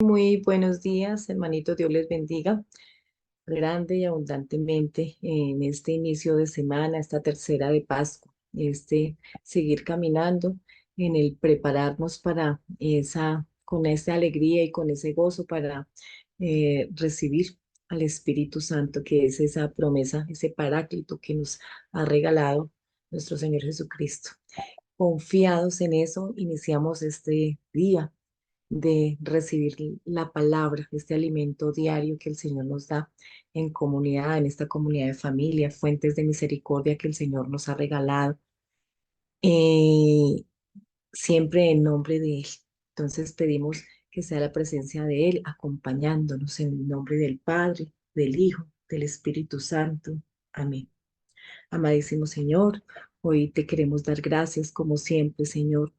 Muy buenos días, hermanito. Dios les bendiga grande y abundantemente en este inicio de semana, esta tercera de Pascua, seguir caminando en el prepararnos para con esa alegría y con ese gozo para recibir al Espíritu Santo, que es esa promesa, ese paráclito que nos ha regalado nuestro Señor Jesucristo. Confiados en eso, iniciamos este día de recibir la palabra, este alimento diario que el Señor nos da en comunidad, en esta comunidad de familia, fuentes de misericordia que el Señor nos ha regalado, eh, siempre en nombre de Él. Entonces pedimos que sea la presencia de Él acompañándonos en el nombre del Padre, del Hijo, del Espíritu Santo. Amén. Amadísimo Señor, hoy te queremos dar gracias como siempre, Señor.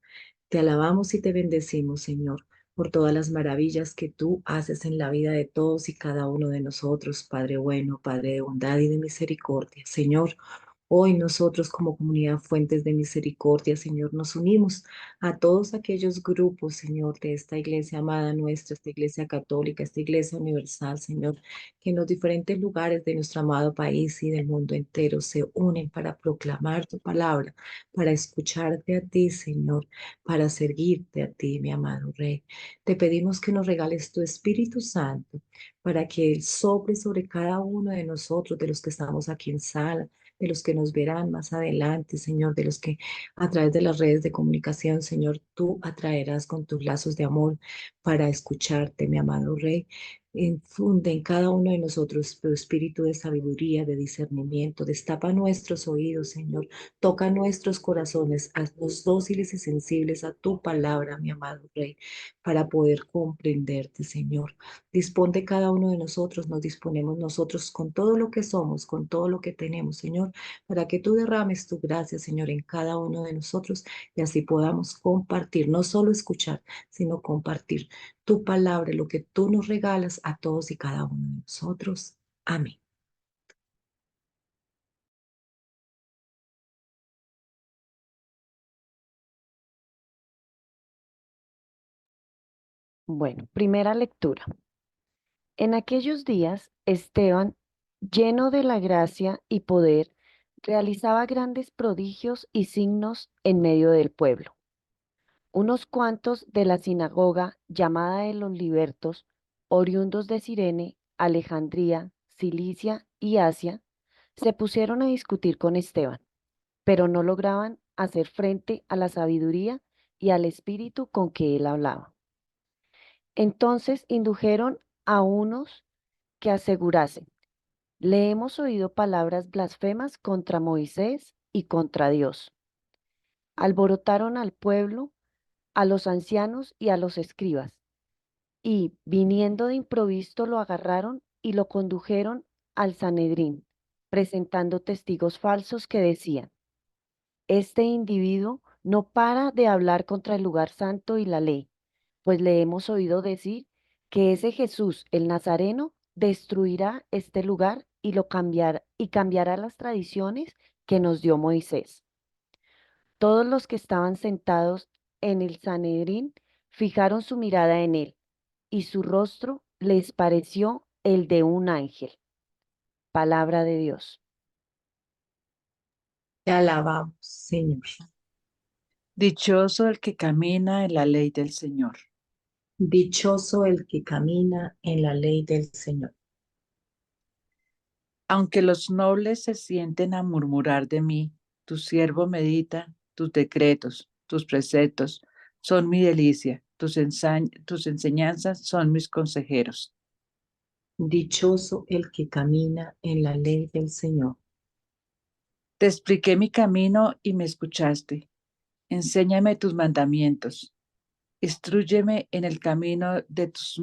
Te alabamos y te bendecimos, Señor, por todas las maravillas que tú haces en la vida de todos y cada uno de nosotros, Padre bueno, Padre de bondad y de misericordia. Señor, hoy nosotros como comunidad Fuentes de Misericordia, Señor, nos unimos a todos aquellos grupos, Señor, de esta iglesia amada nuestra, esta iglesia católica, esta iglesia universal, Señor, que en los diferentes lugares de nuestro amado país y del mundo entero se unen para proclamar tu palabra, para escucharte a ti, Señor, para servirte a ti, mi amado Rey. Te pedimos que nos regales tu Espíritu Santo para que Él sobre cada uno de nosotros, de los que estamos aquí en sala, de los que nos verán más adelante, Señor, de los que a través de las redes de comunicación, Señor, tú atraerás con tus lazos de amor para escucharte, mi amado Rey. Infunde en cada uno de nosotros tu espíritu de sabiduría, de discernimiento, destapa nuestros oídos, Señor, toca nuestros corazones, haznos dóciles y sensibles a tu palabra, mi amado Rey, para poder comprenderte, Señor. Dispón de cada uno de nosotros, nos disponemos nosotros con todo lo que somos, con todo lo que tenemos, Señor, para que tú derrames tu gracia, Señor, en cada uno de nosotros y así podamos compartir, no solo escuchar, sino compartir tu palabra, lo que tú nos regalas a todos y cada uno de nosotros. Amén. Bueno, primera lectura. En aquellos días, Esteban, lleno de la gracia y poder, realizaba grandes prodigios y signos en medio del pueblo. Unos cuantos de la sinagoga llamada de los libertos, oriundos de Cirene, Alejandría, Cilicia y Asia, se pusieron a discutir con Esteban, pero no lograban hacer frente a la sabiduría y al espíritu con que él hablaba. Entonces indujeron a unos que asegurasen, le hemos oído palabras blasfemas contra Moisés y contra Dios. Alborotaron al pueblo, a los ancianos y a los escribas, y viniendo de improviso lo agarraron y lo condujeron al Sanedrín, presentando testigos falsos que decían, este individuo no para de hablar contra el lugar santo y la ley, pues le hemos oído decir que ese Jesús, el Nazareno, destruirá este lugar y y cambiará las tradiciones que nos dio Moisés. Todos los que estaban sentados en el Sanedrín fijaron su mirada en él, y su rostro les pareció el de un ángel. Palabra de Dios. Te alabamos, Señor. Dichoso el que camina en la ley del Señor. Dichoso el que camina en la ley del Señor. Aunque los nobles se sienten a murmurar de mí, tu siervo medita tus decretos, tus preceptos son mi delicia, tus enseñanzas son mis consejeros. Dichoso el que camina en la ley del Señor. Te expliqué mi camino y me escuchaste. Enséñame tus mandamientos. Instrúyeme en el camino de tus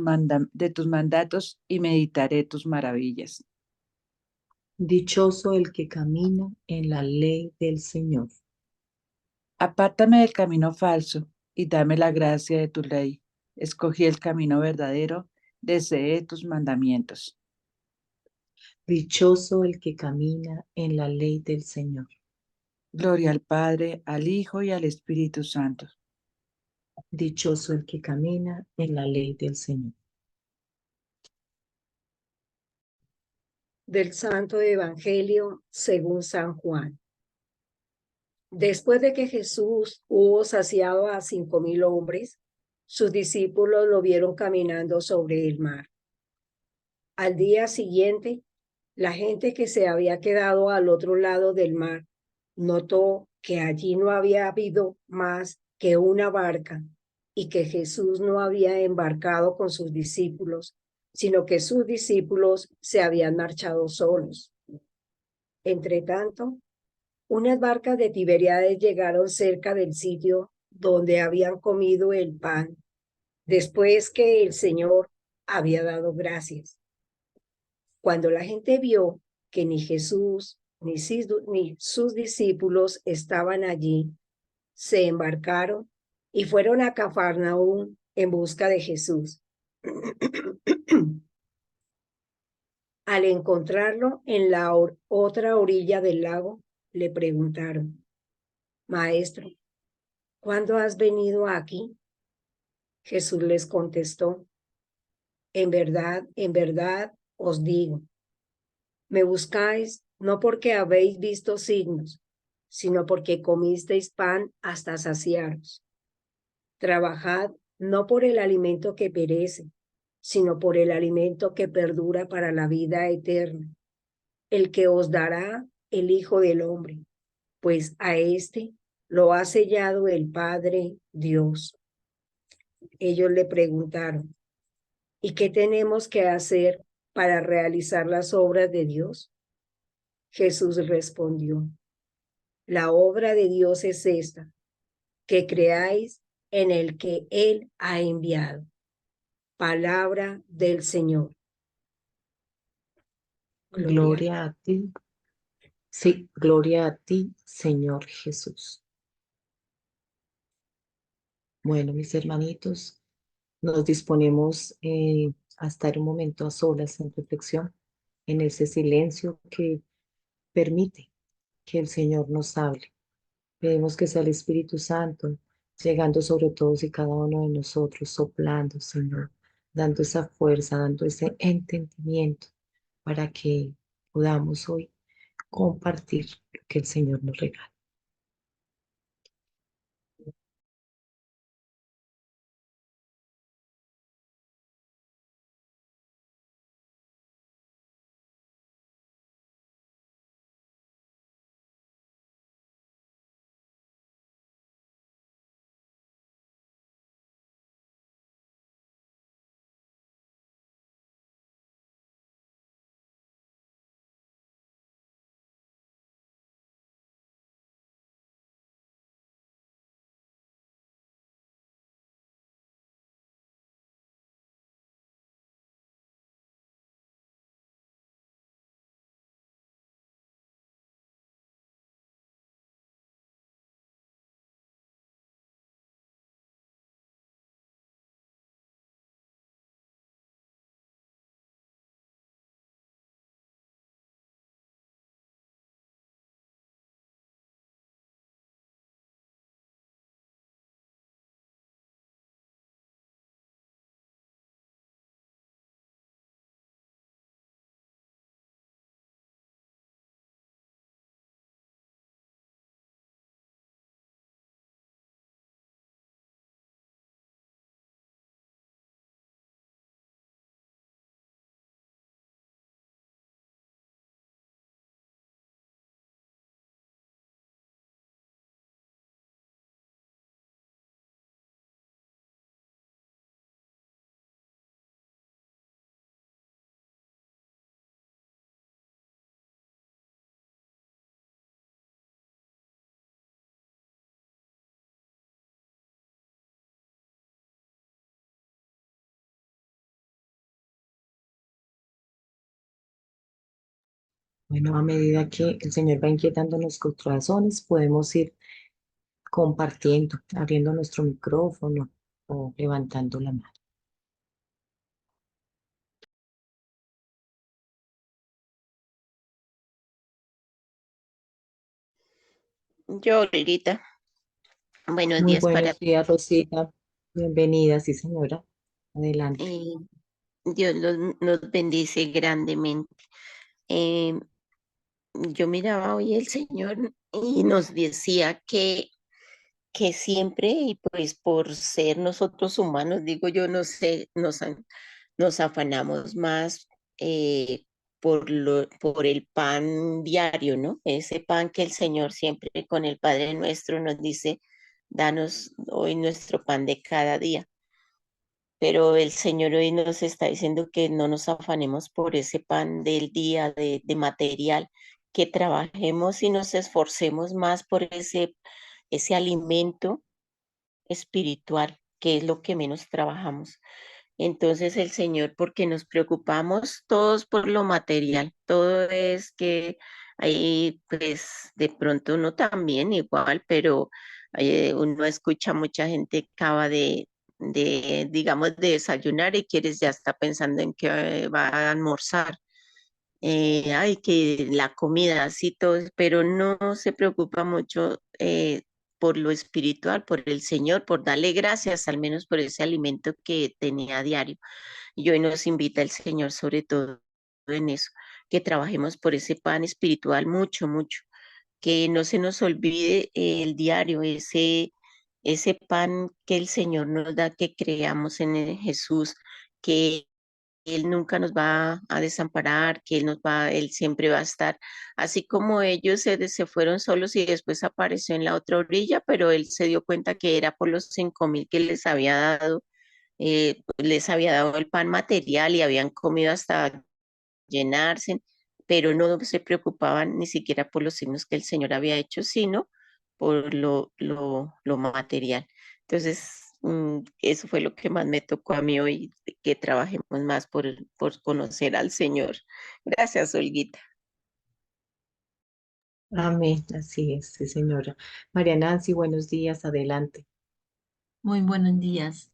mandatos y meditaré tus maravillas. Dichoso el que camina en la ley del Señor. Apártame del camino falso y dame la gracia de tu ley. Escogí el camino verdadero, deseé tus mandamientos. Dichoso el que camina en la ley del Señor. Gloria al Padre, al Hijo y al Espíritu Santo. Dichoso el que camina en la ley del Señor. Del Santo Evangelio según San Juan. Después de que Jesús hubo saciado a 5.000 hombres, sus discípulos lo vieron caminando sobre el mar. Al día siguiente, la gente que se había quedado al otro lado del mar notó que allí no había habido más que una barca y que Jesús no había embarcado con sus discípulos, sino que sus discípulos se habían marchado solos. Entretanto, unas barcas de Tiberíades llegaron cerca del sitio donde habían comido el pan, después que el Señor había dado gracias. Cuando la gente vio que ni Jesús ni sus discípulos estaban allí, se embarcaron y fueron a Cafarnaúm en busca de Jesús. Al encontrarlo en la otra orilla del lago, le preguntaron: Maestro, ¿cuándo has venido aquí? Jesús les contestó: en verdad os digo, me buscáis no porque habéis visto signos, sino porque comisteis pan hasta saciaros. Trabajad no por el alimento que perece, sino por el alimento que perdura para la vida eterna, el que os dará el Hijo del Hombre, pues a éste lo ha sellado el Padre Dios. Ellos le preguntaron: ¿y qué tenemos que hacer para realizar las obras de Dios? Jesús respondió: la obra de Dios es esta, que creáis en el que Él ha enviado. Palabra del Señor. Gloria a ti. Sí, gloria a ti, Señor Jesús. Bueno, mis hermanitos, nos disponemos a estar un momento a solas en reflexión, en ese silencio que permite que el Señor nos hable. Pedimos que sea el Espíritu Santo llegando sobre todos y cada uno de nosotros, soplando, Señor, dando esa fuerza, dando ese entendimiento para que podamos hoy compartir lo que el Señor nos regala. Bueno, a medida que el Señor va inquietando nuestros corazones, podemos ir compartiendo, abriendo nuestro micrófono o levantando la mano. Yo, Olguita, buenos Muy días para buenos días, Rosita. Bienvenida, sí, señora. Adelante. Dios nos bendice grandemente. eh, yo miraba hoy el Señor y nos decía que siempre, y pues por ser nosotros humanos, digo yo, no sé, nos afanamos más por el pan diario, ¿no? Ese pan que el Señor siempre con el Padre nuestro nos dice, danos hoy nuestro pan de cada día. Pero el Señor hoy nos está diciendo que no nos afanemos por ese pan del día, de material, que trabajemos y nos esforcemos más por ese alimento espiritual, que es lo que menos trabajamos. Entonces el Señor, porque nos preocupamos todos por lo material, todo es que ahí, pues de pronto uno también igual, pero uno escucha mucha gente que acaba digamos, de desayunar y quieres ya está pensando en que va a almorzar. Ay, que la comida, así todo, pero no se preocupa mucho por lo espiritual, por el Señor, por darle gracias al menos por ese alimento que tenía a diario. Y hoy nos invita el Señor sobre todo en eso, que trabajemos por ese pan espiritual mucho, mucho, que no se nos olvide el diario, ese pan que el Señor nos da, que creamos en Jesús, que Él nunca nos va a desamparar, que Él siempre va a estar, así como ellos se fueron solos y después apareció en la otra orilla, pero Él se dio cuenta que era por los 5.000 que les había dado el pan material y habían comido hasta llenarse, pero no se preocupaban ni siquiera por los signos que el Señor había hecho, sino por lo material. Entonces, eso fue lo que más me tocó a mí hoy, que trabajemos más por conocer al Señor. Gracias, Olguita. Amén, así es, sí, señora. María Nancy, buenos días, adelante. Muy buenos días.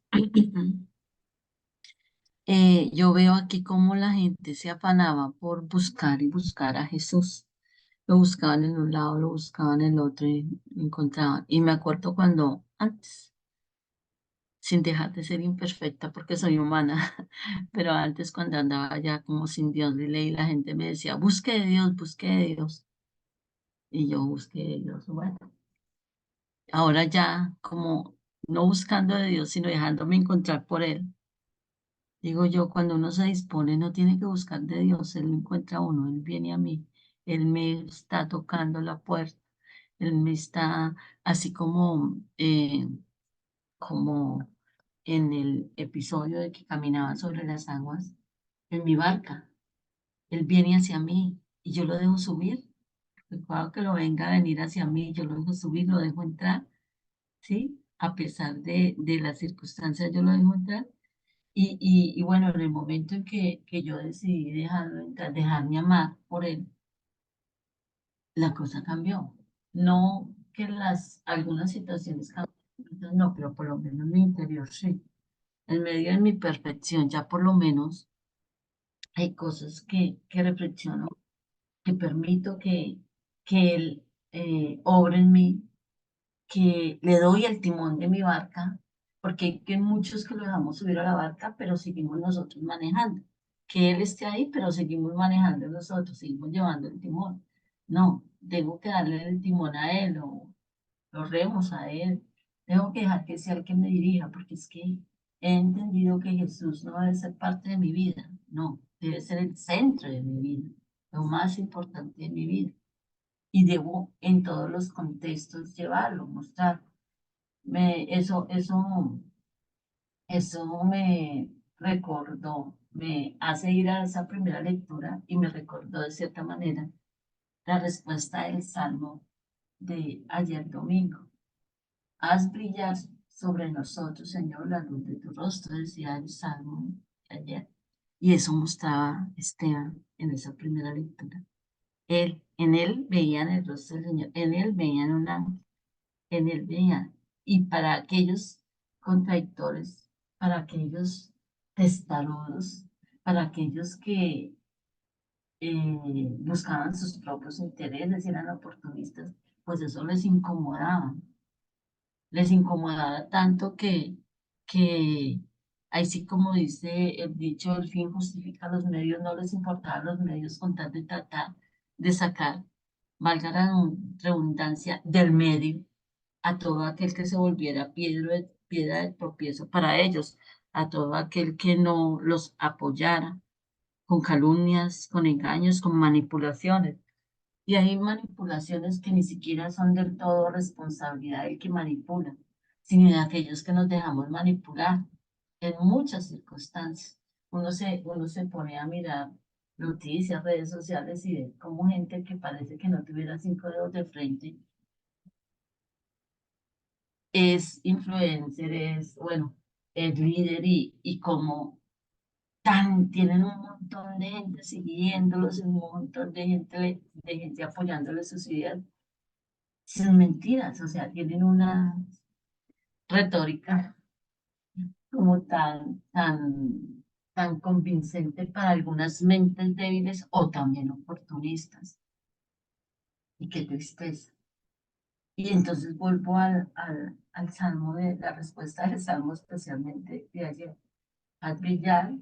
Yo veo aquí cómo la gente se afanaba por buscar y buscar a Jesús. Lo buscaban en un lado, lo buscaban en el otro y lo encontraban. Y me acuerdo cuando antes, sin dejar de ser imperfecta porque soy humana, pero antes cuando andaba ya como sin Dios y leí, la gente me decía, busque de Dios, busque de Dios. Y yo busqué de Dios. Bueno, ahora ya como no buscando de Dios, sino dejándome encontrar por Él. Digo yo, cuando uno se dispone, no tiene que buscar de Dios, Él lo encuentra a uno, Él viene a mí, Él me está tocando la puerta, Él me está, así como en el episodio de que caminaba sobre las aguas, en mi barca, Él viene hacia mí y yo lo dejo subir. Recuerdo que lo venga a venir hacia mí, yo lo dejo subir, lo dejo entrar, ¿sí? A pesar de las circunstancias, yo lo dejo entrar. Y bueno, en el momento en que yo decidí dejarlo entrar, dejarme amar por él, la cosa cambió. No que algunas situaciones cambiaron, no, pero por lo menos mi interior sí. En medio de mi perfección, ya por lo menos hay cosas que reflexiono, que permito que él obre en mí, que le doy el timón de mi barca, porque hay que muchos que lo dejamos subir a la barca, pero seguimos nosotros manejando. Que él esté ahí, pero seguimos manejando nosotros, seguimos llevando el timón. No, tengo que darle el timón a él o los remos a él. Tengo que dejar que sea el que me dirija, porque es que he entendido que Jesús no debe ser parte de mi vida, no, debe ser el centro de mi vida, lo más importante de mi vida y debo en todos los contextos llevarlo, mostrar. Eso me recordó, me hace ir a esa primera lectura y me recordó de cierta manera la respuesta del Salmo de ayer domingo. Haz brillar sobre nosotros, Señor, la luz de tu rostro, decía el Salmo de ayer. Y eso mostraba Esteban en esa primera lectura. En él veían el rostro del Señor, en él veían un ángel, en él veían. Y para aquellos contradictores, para aquellos testarudos, para aquellos que buscaban sus propios intereses, eran oportunistas, pues eso les incomodaba tanto que Ahí sí, como dice el dicho, el fin justifica los medios, no les importaban los medios con tal de tratar de sacar, valga la redundancia, del medio a todo aquel que se volviera piedra de tropiezo para ellos, a todo aquel que no los apoyara con calumnias, con engaños, con manipulaciones. Y hay manipulaciones que ni siquiera son del todo responsabilidad del que manipula, sino de aquellos que nos dejamos manipular en muchas circunstancias. Uno se pone a mirar noticias, redes sociales y ve como gente que parece que no tuviera 5 dedos de frente es influencer, bueno, es líder y como tienen un montón de gente siguiéndolos, un montón de gente apoyándoles sus ideas, sin mentiras, o sea, tienen una retórica como tan convincente para algunas mentes débiles o también oportunistas. Y qué tristeza. Y entonces vuelvo al salmo de la respuesta del salmo, especialmente de ayer. Haz brillar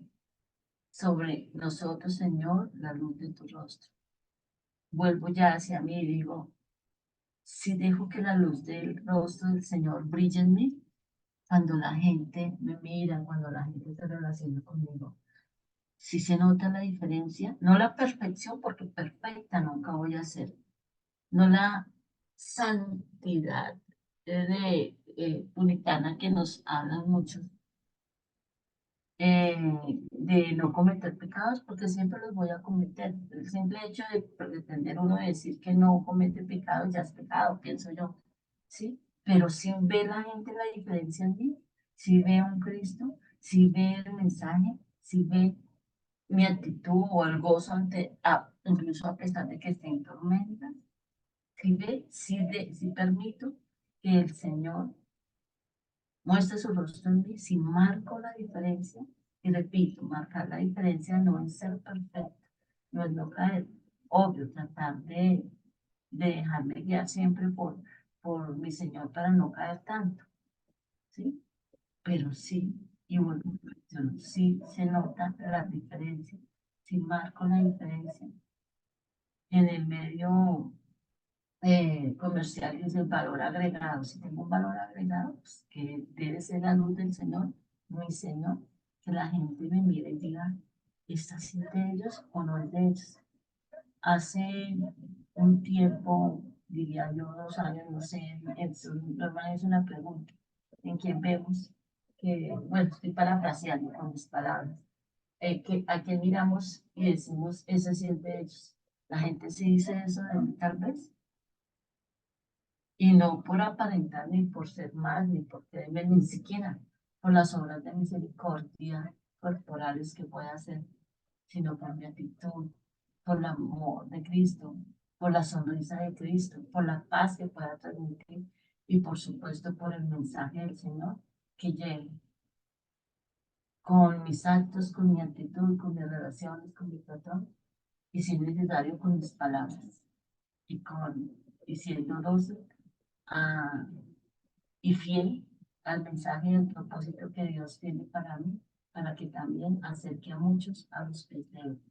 sobre nosotros, Señor, la luz de tu rostro. Vuelvo ya hacia mí y digo, si dejo que la luz del rostro del Señor brille en mí, cuando la gente me mira, cuando la gente se relaciona conmigo, si se nota la diferencia, no la perfección, porque perfecta nunca voy a ser, no la santidad puritana que nos hablan muchos, de no cometer pecados, porque siempre los voy a cometer. El simple hecho de pretender uno decir que no comete pecado ya es pecado, pienso yo, ¿sí? Pero si ve la gente la diferencia en mí, si ve un Cristo, si ve el mensaje, si ve mi actitud o el gozo incluso a pesar de que esté en tormenta, si ve, si permito que el Señor muestre su rostro en mí, si marco la diferencia, y repito, marcar la diferencia no es ser perfecto, no es no caer, obvio, tratar de dejarme guiar siempre por mi Señor para no caer tanto, ¿sí? Pero sí, y bueno, sí se nota la diferencia, si marco la diferencia en el medio comercial es el valor agregado. Si tengo un valor agregado, pues, que debe ser la luz del Señor, mi Señor, que la gente me mire y diga, ¿está así de ellos o no es de ellos? Hace un tiempo, diría yo 2 años, no sé, normal es una pregunta, en quien vemos que, bueno, estoy parafraseando con mis palabras, a quien miramos y decimos, ese sí es de ellos. La gente se dice eso de mí, tal vez, y no por aparentar, ni por ser más, ni por creerme, ni siquiera por las obras de misericordia corporales que pueda hacer, sino por mi actitud, por el amor de Cristo, por la sonrisa de Cristo, por la paz que pueda transmitir y por supuesto por el mensaje del Señor que lleve con mis actos, con mi actitud, con mis relaciones, con mi patrón y si es necesario con mis palabras y siendo dócil a y fiel al mensaje y al propósito que Dios tiene para mí, para que también acerque a muchos a los pies de Él.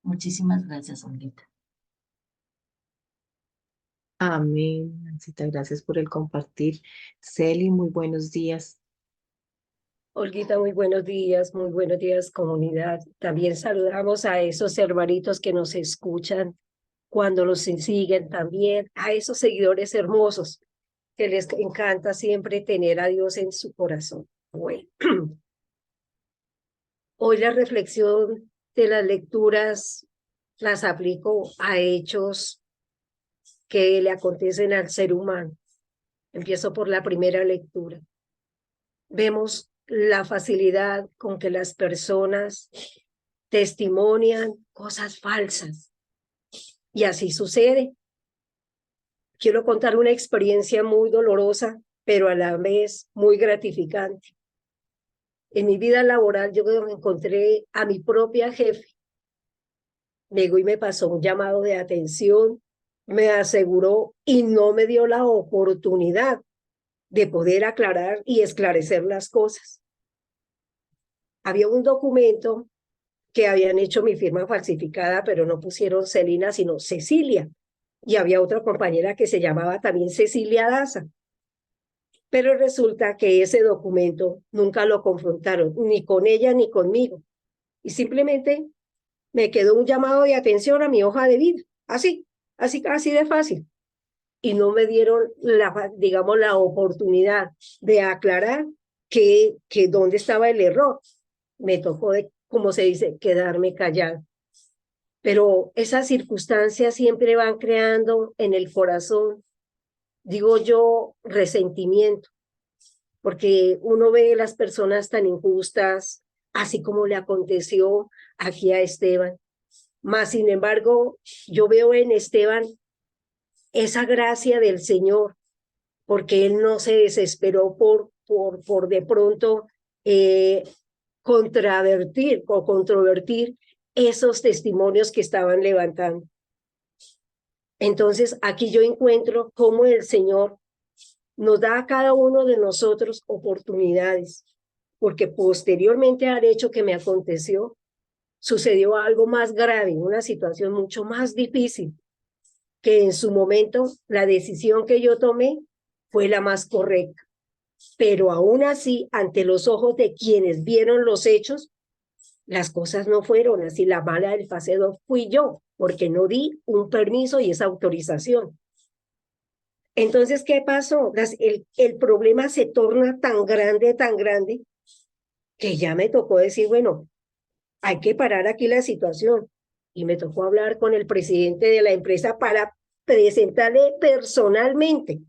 Muchísimas gracias, Olguita. Amén, Nancita, gracias por el compartir. Celi, muy buenos días. Olguita, muy buenos días, comunidad. También saludamos a esos hermanitos que nos escuchan cuando los siguen también, a esos seguidores hermosos que les encanta siempre tener a Dios en su corazón. Bueno, hoy la reflexión de las lecturas las aplico a hechos que le acontecen al ser humano. Empiezo por la primera lectura. Vemos la facilidad con que las personas testimonian cosas falsas. Y así sucede. Quiero contar una experiencia muy dolorosa, pero a la vez muy gratificante. En mi vida laboral yo encontré a mi propia jefe. Llegó y me pasó un llamado de atención, me aseguró y no me dio la oportunidad de poder aclarar y esclarecer las cosas. había un documento que habían hecho mi firma falsificada, pero no pusieron Celina, sino Cecilia. Y había otra compañera que se llamaba también Cecilia Daza. Pero resulta que ese documento nunca lo confrontaron, ni con ella ni conmigo. Y simplemente me quedó un llamado de atención a mi hoja de vida, así de fácil. Y no me dieron digamos, la oportunidad de aclarar que dónde estaba el error. Me tocó, como se dice, quedarme callada. Pero esas circunstancias siempre van creando en el corazón, digo yo, resentimiento, porque uno ve las personas tan injustas, así como le aconteció aquí a Esteban. Mas, sin embargo, yo veo en Esteban esa gracia del Señor, porque él no se desesperó por de pronto contravertir o controvertir esos testimonios que estaban levantando. Entonces, aquí yo encuentro cómo el Señor nos da a cada uno de nosotros oportunidades, porque posteriormente al hecho que me aconteció, sucedió algo más grave, una situación mucho más difícil, que en su momento la decisión que yo tomé fue la más correcta. Pero aún así, ante los ojos de quienes vieron los hechos, las cosas no fueron así. La mala del paseo fui yo, porque no di un permiso y esa autorización. Entonces, ¿qué pasó? El problema se torna tan grande, que ya me tocó decir, bueno, hay que parar aquí la situación. Y me tocó hablar con el presidente de la empresa para presentarle personalmente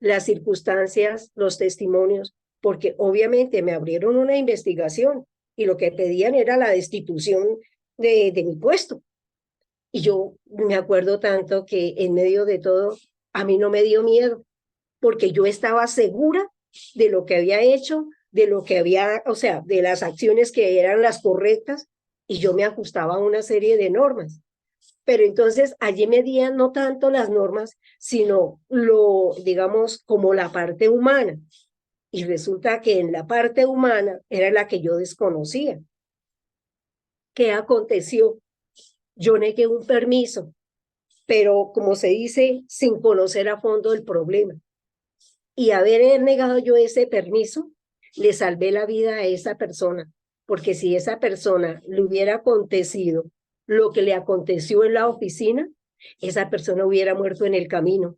las circunstancias, los testimonios, porque obviamente me abrieron una investigación y lo que pedían era la destitución de mi puesto. Y yo me acuerdo tanto que en medio de todo, a mí no me dio miedo, porque yo estaba segura de lo que había hecho, de lo que había, o sea, de las acciones que eran las correctas, y yo me ajustaba a una serie de normas. Pero entonces allí medían no tanto las normas, sino digamos, como la parte humana. Y resulta que en la parte humana era la que yo desconocía. ¿Qué aconteció? Yo negué un permiso, pero como se dice, sin conocer a fondo el problema. Y haber negado yo ese permiso, le salvé la vida a esa persona, porque si esa persona le hubiera acontecido lo que le aconteció en la oficina, esa persona hubiera muerto en el camino.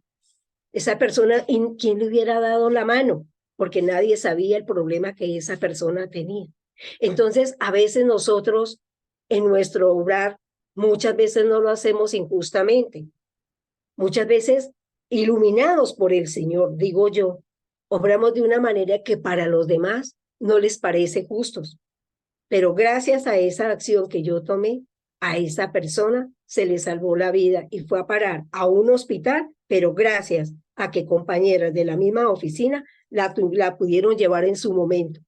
Esa persona, ¿quién le hubiera dado la mano? Porque nadie sabía el problema que esa persona tenía. Entonces, a veces nosotros, en nuestro obrar, muchas veces no lo hacemos injustamente. Muchas veces, iluminados por el Señor, digo yo, obramos de una manera que para los demás no les parece justos. Pero gracias a esa acción que yo tomé, a esa persona se le salvó la vida y fue a parar a un hospital, pero gracias a que compañeras de la misma oficina la pudieron llevar en su momento.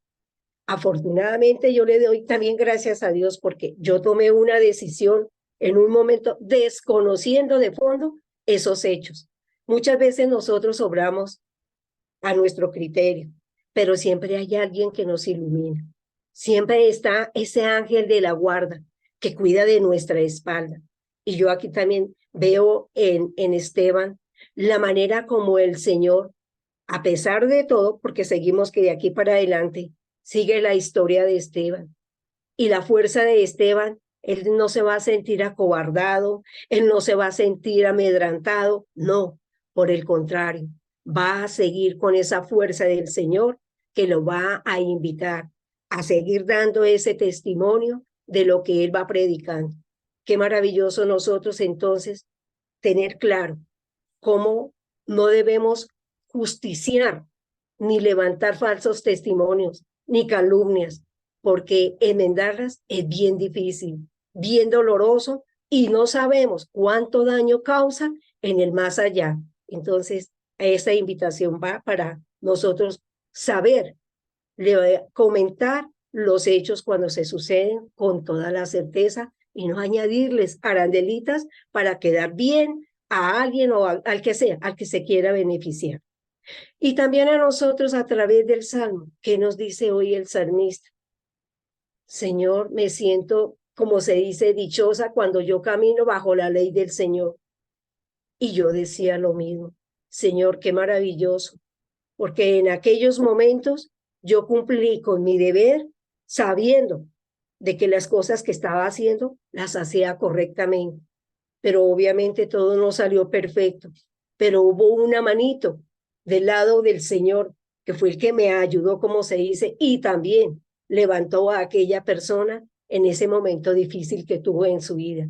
Afortunadamente yo le doy también gracias a Dios porque yo tomé una decisión en un momento desconociendo de fondo esos hechos. Muchas veces nosotros obramos a nuestro criterio, pero siempre hay alguien que nos ilumina. Siempre está ese ángel de la guarda que cuida de nuestra espalda. Y yo aquí también veo en Esteban la manera como el Señor, a pesar de todo, porque seguimos que de aquí para adelante sigue la historia de Esteban. Y la fuerza de Esteban, él no se va a sentir acobardado, él no se va a sentir amedrantado, no, por el contrario, va a seguir con esa fuerza del Señor que lo va a invitar a seguir dando ese testimonio de lo que él va predicando. Qué maravilloso nosotros entonces tener claro cómo no debemos justiciar ni levantar falsos testimonios ni calumnias, porque enmendarlas es bien difícil, bien doloroso y no sabemos cuánto daño causa en el más allá. Entonces, esta invitación va para nosotros saber comentar los hechos cuando se suceden con toda la certeza y no añadirles arandelitas para quedar bien a alguien o al que sea, al que se quiera beneficiar. Y también a nosotros a través del Salmo, ¿qué nos dice hoy el salmista? Señor, me siento, como se dice, dichosa cuando yo camino bajo la ley del Señor. Y yo decía lo mismo, Señor, qué maravilloso, porque en aquellos momentos yo cumplí con mi deber sabiendo de que las cosas que estaba haciendo las hacía correctamente, pero obviamente todo no salió perfecto, pero hubo una manito del lado del Señor que fue el que me ayudó, como se dice, y también levantó a aquella persona en ese momento difícil que tuvo en su vida.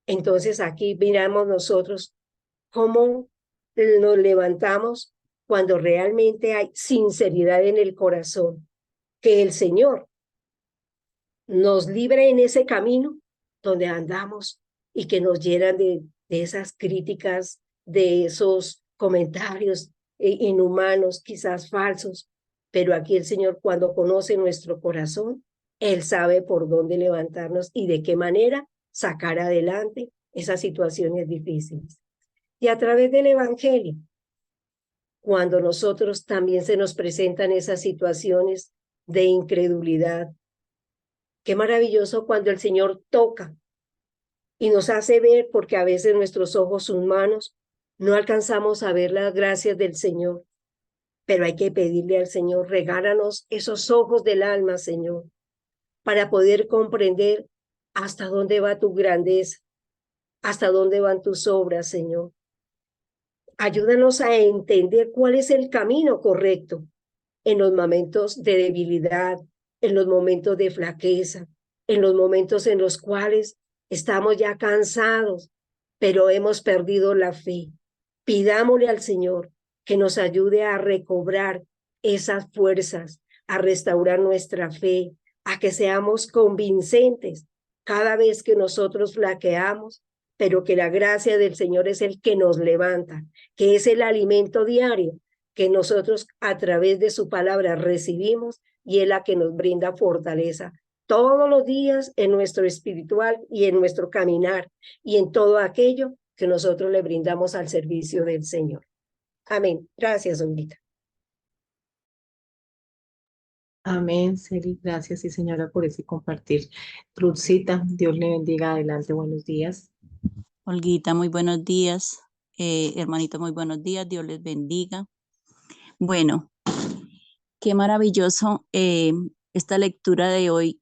Entonces aquí miramos nosotros cómo nos levantamos cuando realmente hay sinceridad en el corazón, que el Señor nos libre en ese camino donde andamos y que nos llenan de esas críticas, de esos comentarios inhumanos, quizás falsos, pero aquí el Señor cuando conoce nuestro corazón, Él sabe por dónde levantarnos y de qué manera sacar adelante esas situaciones difíciles. Y a través del Evangelio, cuando nosotros también se nos presentan esas situaciones de incredulidad, qué maravilloso cuando el Señor toca y nos hace ver, porque a veces nuestros ojos humanos no alcanzamos a ver las gracias del Señor, pero hay que pedirle al Señor, regálanos esos ojos del alma, Señor, para poder comprender hasta dónde va tu grandeza, hasta dónde van tus obras, Señor. Ayúdanos a entender cuál es el camino correcto en los momentos de debilidad, en los momentos de flaqueza, en los momentos en los cuales estamos ya cansados, pero hemos perdido la fe. Pidámosle al Señor que nos ayude a recobrar esas fuerzas, a restaurar nuestra fe, a que seamos convincentes cada vez que nosotros flaqueamos, pero que la gracia del Señor es el que nos levanta, que es el alimento diario que nosotros a través de su palabra recibimos y es la que nos brinda fortaleza todos los días en nuestro espiritual y en nuestro caminar y en todo aquello que nosotros le brindamos al servicio del Señor. Amén. Gracias, Olguita. Amén, Celi. Gracias, sí, señora, por ese compartir. Trucita, Dios le bendiga. Adelante, buenos días. Olguita, muy buenos días. Hermanito, muy buenos días. Dios les bendiga. Bueno, qué maravilloso esta lectura de hoy.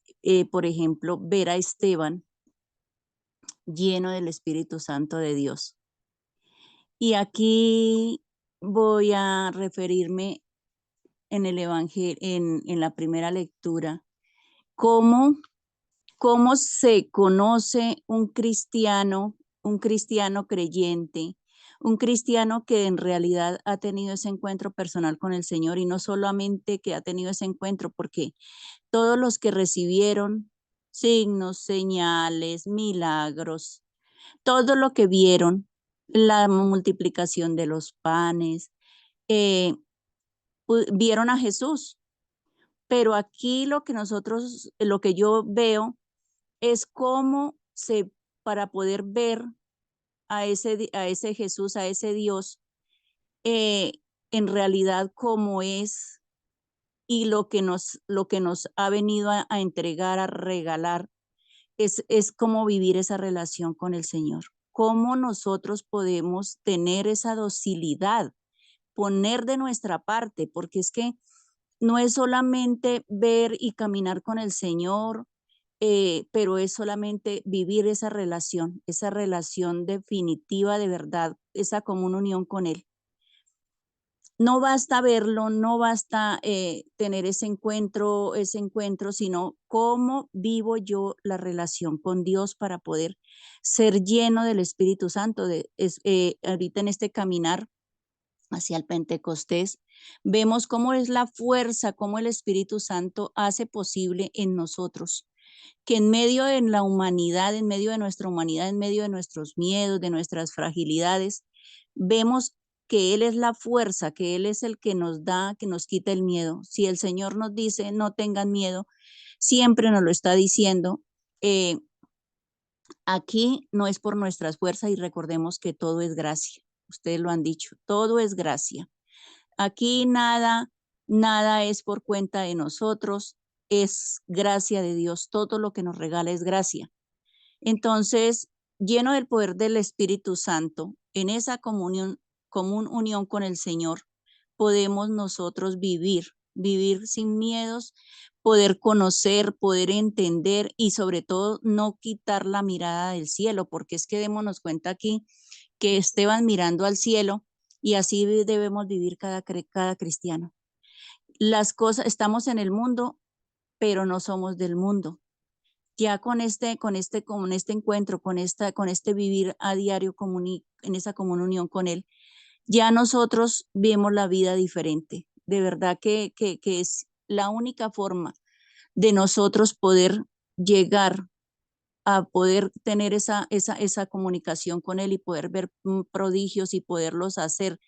Por ejemplo, ver a Esteban lleno del Espíritu Santo de Dios. Y aquí voy a referirme en el Evangelio, en la primera lectura, cómo se conoce un cristiano creyente, un cristiano que en realidad ha tenido ese encuentro personal con el Señor, y no solamente que ha tenido ese encuentro, porque todos los que recibieron signos, señales, milagros, todo lo que vieron, la multiplicación de los panes, vieron a Jesús. Pero aquí lo que yo veo es cómo para poder ver a ese Jesús, a ese Dios, en realidad cómo es, y lo que nos ha venido a entregar, a regalar, es cómo vivir esa relación con el Señor. Cómo nosotros podemos tener esa docilidad, poner de nuestra parte, porque es que no es solamente ver y caminar con el Señor, pero es solamente vivir esa relación definitiva de verdad, esa común unión con Él. No basta verlo, no basta tener ese encuentro, sino cómo vivo yo la relación con Dios para poder ser lleno del Espíritu Santo. Ahorita en este caminar hacia el Pentecostés, vemos cómo es la fuerza, cómo el Espíritu Santo hace posible en nosotros que en medio de la humanidad, en medio de nuestra humanidad, en medio de nuestros miedos, de nuestras fragilidades, vemos que Él es la fuerza, que Él es el que nos da, que nos quita el miedo. Si el Señor nos dice, no tengan miedo, siempre nos lo está diciendo. Aquí no es por nuestras fuerzas, y recordemos que todo es gracia. Ustedes lo han dicho, todo es gracia. Aquí nada es por cuenta de nosotros. es gracia de Dios, todo lo que nos regala es gracia. Entonces, lleno del poder del Espíritu Santo, en esa común unión con el Señor, podemos nosotros vivir sin miedos, poder conocer, poder entender y sobre todo no quitar la mirada del cielo, porque es que démonos cuenta aquí que Esteban mirando al cielo y así debemos vivir cada cristiano. Las cosas, estamos en el mundo, pero no somos del mundo. Ya con este encuentro, con este vivir a diario en esa comunión con Él, ya nosotros vemos la vida diferente. De verdad que es la única forma de nosotros poder llegar a poder tener esa comunicación con Él y poder ver prodigios y poderlos hacer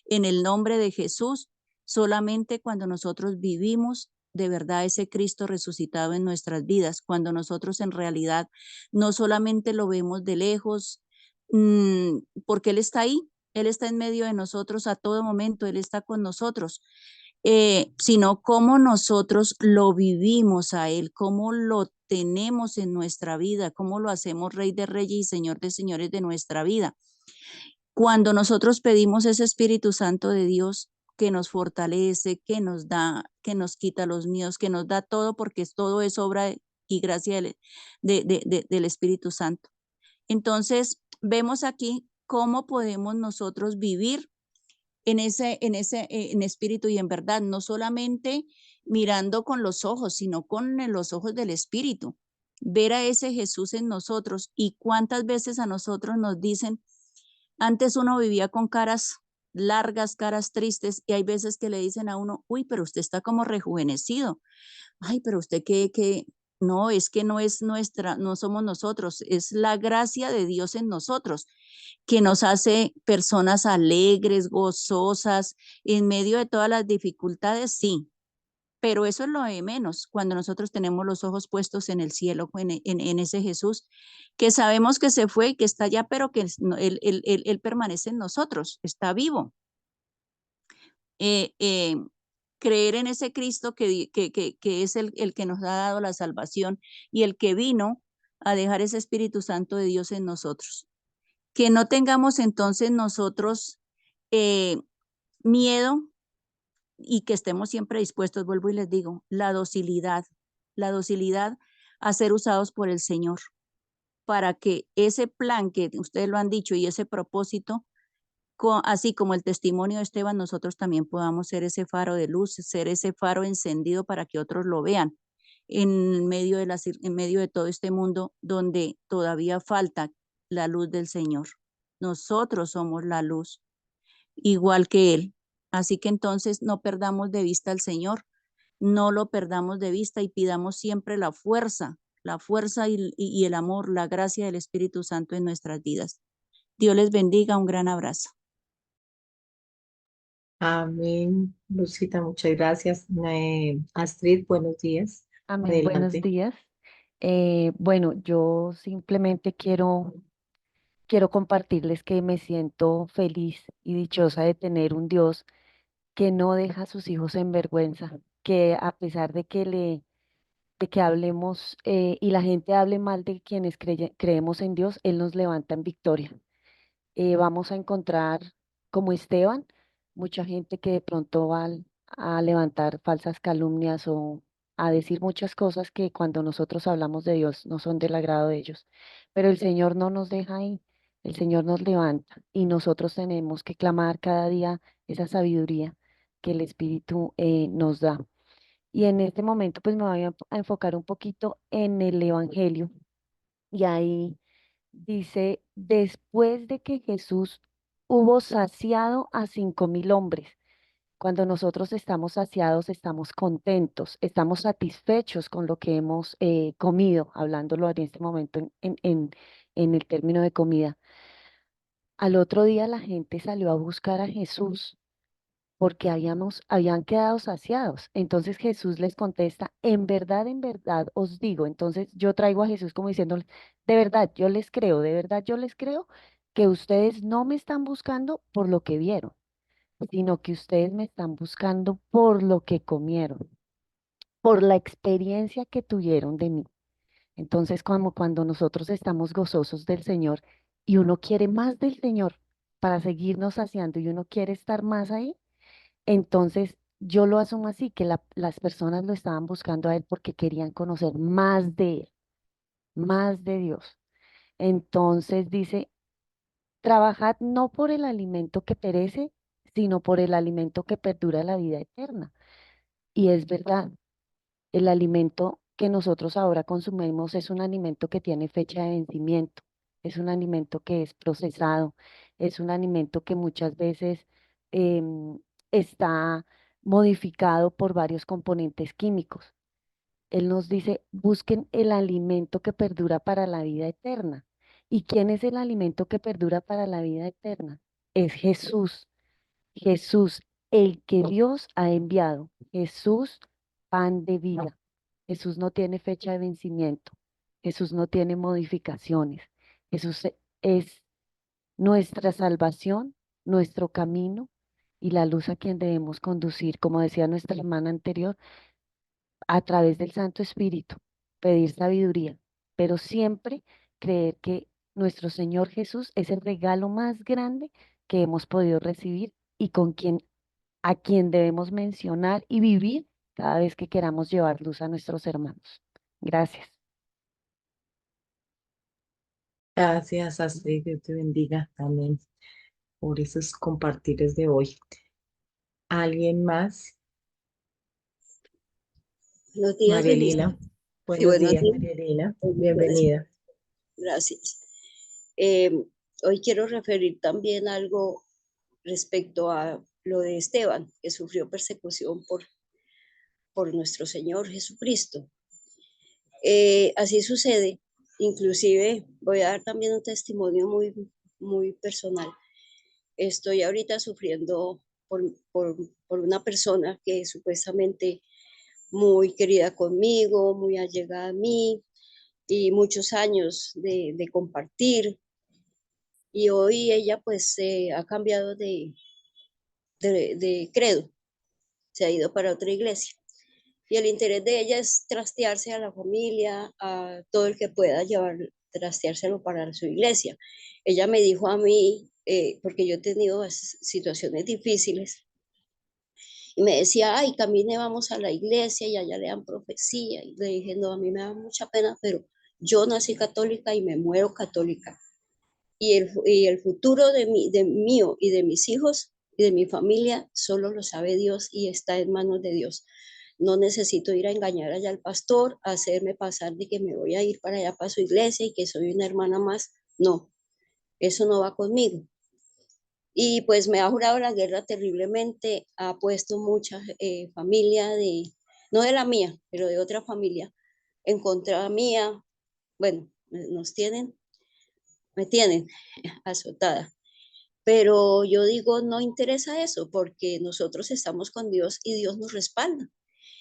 en el nombre de Jesús, solamente cuando nosotros vivimos de verdad ese Cristo resucitado en nuestras vidas, cuando nosotros en realidad no solamente lo vemos de lejos, porque Él está ahí, Él está en medio de nosotros a todo momento, Él está con nosotros, sino cómo nosotros lo vivimos a Él, cómo lo tenemos en nuestra vida, cómo lo hacemos Rey de Reyes y Señor de Señores de nuestra vida. Cuando nosotros pedimos ese Espíritu Santo de Dios que nos fortalece, que nos da, que nos quita los miedos, que nos da todo, porque todo es obra y gracia del Espíritu Santo. Entonces, vemos aquí cómo podemos nosotros vivir en espíritu y en verdad, no solamente mirando con los ojos, sino con los ojos del espíritu. Ver a ese Jesús en nosotros y cuántas veces a nosotros nos dicen, antes uno vivía con caras largas, caras tristes, y hay veces que le dicen a uno, uy, pero usted está como rejuvenecido. Ay, pero usted no, es que no es nuestra, no somos nosotros, es la gracia de Dios en nosotros que nos hace personas alegres, gozosas, en medio de todas las dificultades, sí, pero eso es lo de menos cuando nosotros tenemos los ojos puestos en el cielo, en ese Jesús, que sabemos que se fue y que está allá, pero que él permanece en nosotros, está vivo. Creer en ese Cristo que es el que nos ha dado la salvación y el que vino a dejar ese Espíritu Santo de Dios en nosotros. Que no tengamos entonces nosotros miedo y que estemos siempre dispuestos, vuelvo y les digo, la docilidad a ser usados por el Señor para que ese plan que ustedes lo han dicho y ese propósito, así como el testimonio de Esteban, nosotros también podamos ser ese faro de luz, ser ese faro encendido para que otros lo vean en medio de todo este mundo donde todavía falta la luz del Señor. Nosotros somos la luz, igual que Él. Así que entonces no perdamos de vista al Señor, no lo perdamos de vista y pidamos siempre la fuerza y el amor, la gracia del Espíritu Santo en nuestras vidas. Dios les bendiga, un gran abrazo. Amén. Lucita, muchas gracias. Astrid, buenos días. Amén, buenos Adelante. días. Bueno, yo simplemente quiero compartirles que me siento feliz y dichosa de tener un Dios que no deja a sus hijos en vergüenza, que a pesar de que hablemos y la gente hable mal de quienes creemos en Dios, Él nos levanta en victoria. Vamos a encontrar, como Esteban, mucha gente que de pronto a levantar falsas calumnias o a decir muchas cosas que cuando nosotros hablamos de Dios no son del agrado de ellos. Pero el Señor no nos deja ahí, el Señor nos levanta y nosotros tenemos que clamar cada día esa sabiduría que el Espíritu nos da. Y en este momento pues me voy a enfocar un poquito en el Evangelio y ahí dice, después de que Jesús hubo saciado a 5.000 hombres. Cuando nosotros estamos saciados, estamos contentos, estamos satisfechos con lo que hemos comido, hablándolo en este momento en el término de comida. Al otro día la gente salió a buscar a Jesús porque habían quedado saciados. Entonces Jesús les contesta, en verdad os digo. Entonces yo traigo a Jesús como diciéndoles, de verdad yo les creo, de verdad yo les creo que ustedes no me están buscando por lo que vieron, sino que ustedes me están buscando por lo que comieron. por la experiencia que tuvieron de mí. Entonces, como cuando nosotros estamos gozosos del Señor y uno quiere más del Señor para seguirnos saciando y uno quiere estar más ahí, entonces yo lo asumo así, que las personas lo estaban buscando a Él porque querían conocer más de Él, más de Dios. Entonces dice, trabajad no por el alimento que perece, sino por el alimento que perdura la vida eterna. Y es verdad, el alimento que nosotros ahora consumimos es un alimento que tiene fecha de vencimiento, es un alimento que es procesado, es un alimento que muchas veces em, está modificado por varios componentes químicos. Él nos dice, busquen el alimento que perdura para la vida eterna. ¿Y quién es el alimento que perdura para la vida eterna? Es Jesús. Jesús, el que Dios ha enviado. Jesús, pan de vida. Jesús no tiene fecha de vencimiento. Jesús no tiene modificaciones. Jesús es nuestra salvación, nuestro camino y la luz a quien debemos conducir, como decía nuestra hermana anterior, a través del Santo Espíritu, pedir sabiduría, pero siempre creer que nuestro Señor Jesús es el regalo más grande que hemos podido recibir y con quien a quien debemos mencionar y vivir cada vez que queramos llevar luz a nuestros hermanos. Gracias. Gracias, Astrid, Dios te bendiga también por esos compartires de hoy. ¿Alguien más? Buenos días, Marielina. bendiciones. Sí, Buenos buenos días, días. Marielina. Bendiciones. Bienvenida. Gracias. Hoy quiero referir también algo respecto a lo de Esteban, que sufrió persecución por nuestro Señor Jesucristo. Así sucede. Inclusive voy a dar también un testimonio muy personal. Estoy ahorita sufriendo por una persona que supuestamente muy querida conmigo, muy allegada a mí, y muchos años de compartir. Y hoy ella pues ha cambiado de credo, se ha ido para otra iglesia. Y el interés de ella es trastearse a la familia, a todo el que pueda llevar, trasteárselo para su iglesia. Ella me dijo a mí, porque yo he tenido situaciones difíciles, y me decía, ay, camine, vamos a la iglesia y allá le dan profecía. Y le dije, no, a mí me da mucha pena, pero yo nací católica y me muero católica. Y el futuro de mío y de mis hijos y de mi familia solo lo sabe Dios y está en manos de Dios. No necesito ir a engañar allá al pastor, a hacerme pasar de que me voy a ir para allá para su iglesia y que soy una hermana más. No, eso no va conmigo. Y pues me ha jurado la guerra terriblemente, ha puesto mucha familia, no de la mía, pero de otra familia, en contra mía. Bueno, me tienen azotada. Pero yo digo, no interesa eso, porque nosotros estamos con Dios y Dios nos respalda.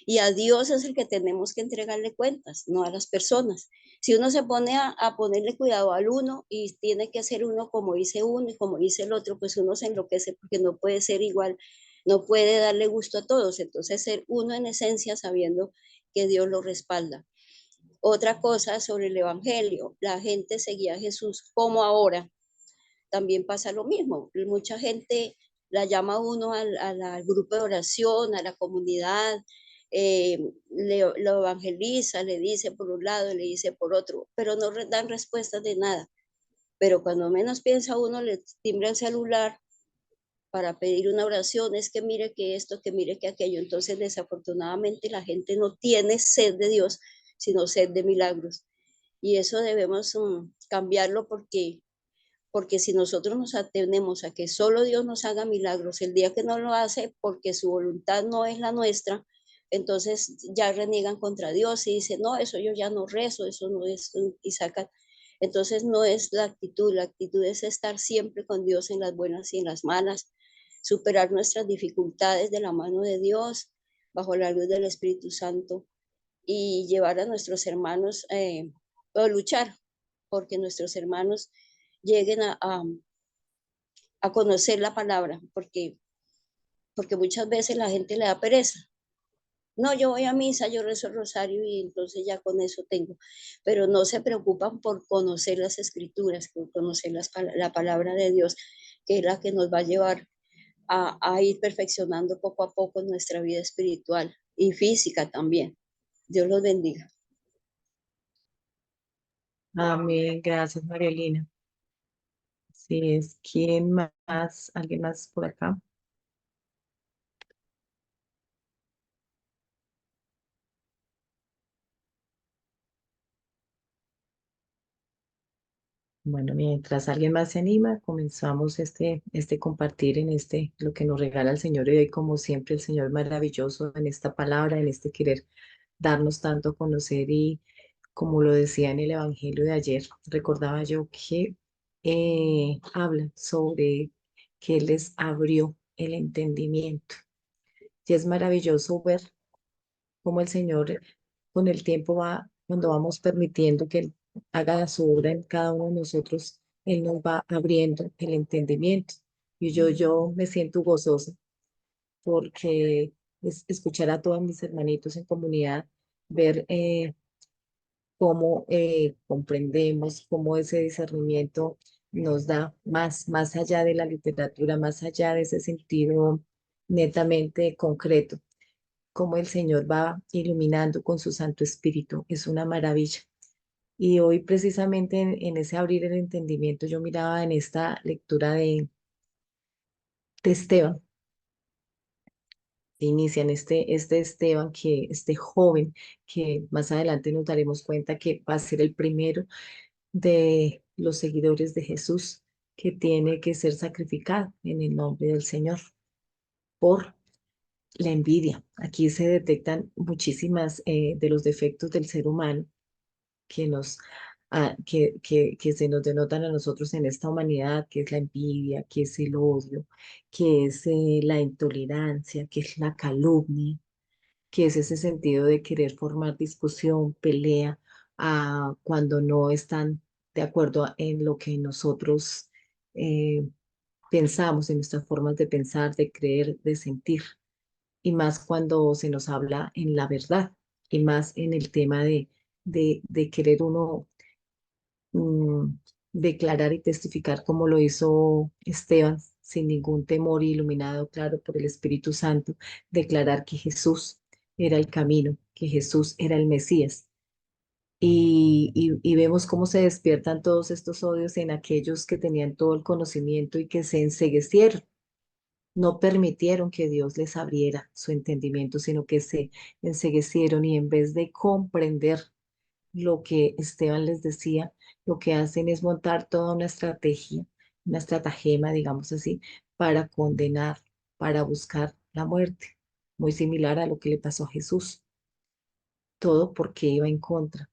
Y a Dios es el que tenemos que entregarle cuentas, no a las personas. Si uno se pone a ponerle cuidado al uno y tiene que ser uno como dice uno y como dice el otro, pues uno se enloquece porque no puede ser igual, no puede darle gusto a todos. Entonces ser uno en esencia sabiendo que Dios lo respalda. Otra cosa sobre el Evangelio, la gente seguía a Jesús como ahora. También pasa lo mismo. Mucha gente la llama a uno al grupo de oración, a la comunidad, lo evangeliza, le dice por un lado, le dice por otro, pero no dan respuestas de nada. Pero cuando menos piensa uno, le timbra el celular para pedir una oración, es que mire que esto, que mire que aquello. Entonces, desafortunadamente, la gente no tiene sed de Dios, sino sed de milagros. Y eso debemos cambiarlo porque si nosotros nos atenemos a que solo Dios nos haga milagros, el día que no lo hace porque su voluntad no es la nuestra, entonces ya reniegan contra Dios y dicen, no, eso yo ya no rezo, eso no es, y sacan. Entonces no es la actitud es estar siempre con Dios en las buenas y en las malas, superar nuestras dificultades de la mano de Dios, bajo la luz del Espíritu Santo y llevar a nuestros hermanos a luchar, porque nuestros hermanos lleguen a conocer la palabra, porque muchas veces la gente le da pereza. No, yo voy a misa, yo rezo el rosario y entonces ya con eso tengo. Pero no se preocupan por conocer las escrituras, por conocer la palabra de Dios, que es la que nos va a llevar a ir perfeccionando poco a poco nuestra vida espiritual y física también. Dios los bendiga. Amén. Gracias, Marielina. Sí, es. ¿Quién más? ¿Alguien más por acá? Bueno, mientras alguien más se anima, comenzamos este compartir en lo que nos regala el Señor y hoy, como siempre, el Señor maravilloso en esta palabra, en este querer darnos tanto a conocer y como lo decía en el Evangelio de ayer, recordaba yo que habla sobre que Él les abrió el entendimiento. Y es maravilloso ver cómo el Señor con el tiempo va, cuando vamos permitiendo que Él haga su obra en cada uno de nosotros, Él nos va abriendo el entendimiento. Y yo me siento gozosa porque escuchar a todos mis hermanitos en comunidad, ver cómo comprendemos, cómo ese discernimiento nos da más allá de la literatura, más allá de ese sentido netamente concreto, cómo el Señor va iluminando con su Santo Espíritu. Es una maravilla. Y hoy precisamente en ese abrir el entendimiento, yo miraba en esta lectura de Esteban, inicia en este Esteban, este joven, que más adelante nos daremos cuenta que va a ser el primero de los seguidores de Jesús, que tiene que ser sacrificado en el nombre del Señor por la envidia. Aquí se detectan muchísimas de los defectos del ser humano que que se nos denotan a nosotros en esta humanidad, que es la envidia, que es el odio, que es la intolerancia, que es la calumnia, que es ese sentido de querer formar discusión, pelea, cuando no están de acuerdo en lo que nosotros eh, pensamos, en nuestras formas de pensar, de creer, de sentir, y más cuando se nos habla en la verdad, y más en el tema de querer uno mm, declarar y testificar como lo hizo Esteban, sin ningún temor, iluminado, claro, por el Espíritu Santo, declarar que Jesús era el camino, que Jesús era el Mesías. Y vemos cómo se despiertan todos estos odios en aquellos que tenían todo el conocimiento y que se enceguecieron. No permitieron que Dios les abriera su entendimiento, sino que se enceguecieron y en vez de comprender lo que Esteban les decía, lo que hacen es montar toda una estratagema, digamos así, para condenar, para buscar la muerte, muy similar a lo que le pasó a Jesús. Todo porque iba en contra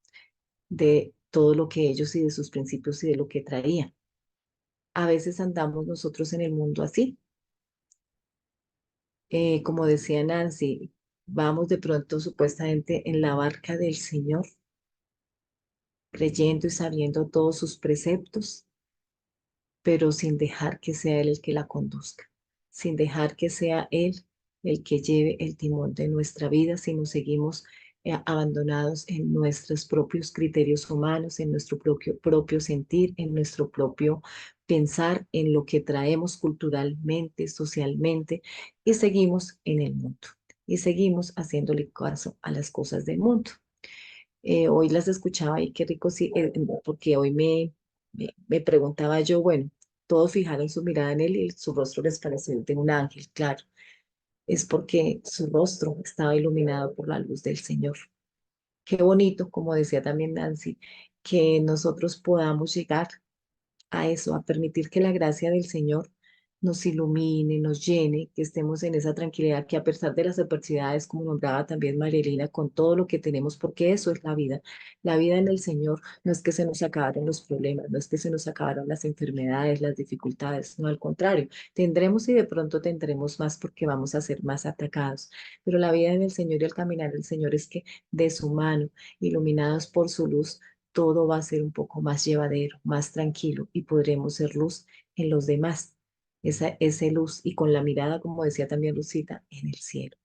de todo lo que ellos y de sus principios y de lo que traían. A veces andamos nosotros en el mundo así. Como decía Nancy, vamos de pronto supuestamente en la barca del Señor, creyendo y sabiendo todos sus preceptos, pero sin dejar que sea Él el que la conduzca, sin dejar que sea Él el que lleve el timón de nuestra vida, si nos seguimos abandonados en nuestros propios criterios humanos, en nuestro propio sentir, en nuestro propio pensar, en lo que traemos culturalmente, socialmente, y seguimos en el mundo, y seguimos haciéndole caso a las cosas del mundo. Hoy las escuchaba y qué rico, sí, porque hoy me preguntaba yo, bueno, todos fijaron su mirada en él y su rostro les pareció el de un ángel, claro, es porque su rostro estaba iluminado por la luz del Señor. Qué bonito, como decía también Nancy, que nosotros podamos llegar a eso, a permitir que la gracia del Señor nos ilumine, nos llene, que estemos en esa tranquilidad, que a pesar de las adversidades, como nombraba también Marilena, con todo lo que tenemos, porque eso es la vida. La vida en el Señor no es que se nos acabaron los problemas, no es que se nos acabaron las enfermedades, las dificultades, no, al contrario, tendremos y de pronto tendremos más porque vamos a ser más atacados. Pero la vida en el Señor y el caminar del Señor es que de su mano, iluminados por su luz, todo va a ser un poco más llevadero, más tranquilo y podremos ser luz en los demás. Esa luz y con la mirada, como decía también Lucita, en el cielo.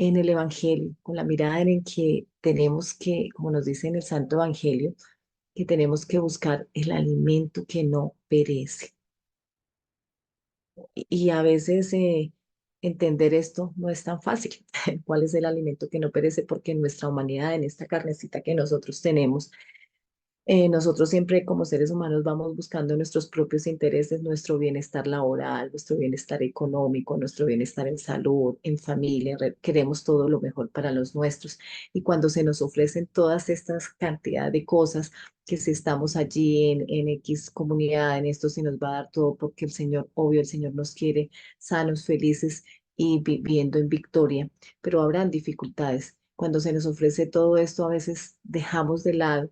en el Evangelio, con la mirada en el que tenemos que, como nos dice en el Santo Evangelio, que tenemos que buscar el alimento que no perece. Y a veces entender esto no es tan fácil. ¿Cuál es el alimento que no perece? Porque en nuestra humanidad, en esta carnecita que nosotros tenemos, nosotros siempre como seres humanos vamos buscando nuestros propios intereses, nuestro bienestar laboral, nuestro bienestar económico, nuestro bienestar en salud, en familia. Queremos todo lo mejor para los nuestros. Y cuando se nos ofrecen todas estas cantidad de cosas, que si estamos allí en X comunidad, en esto se nos va a dar todo porque el Señor, obvio, el Señor nos quiere sanos, felices y viviendo en victoria, pero habrán dificultades. Cuando se nos ofrece todo esto, a veces dejamos de lado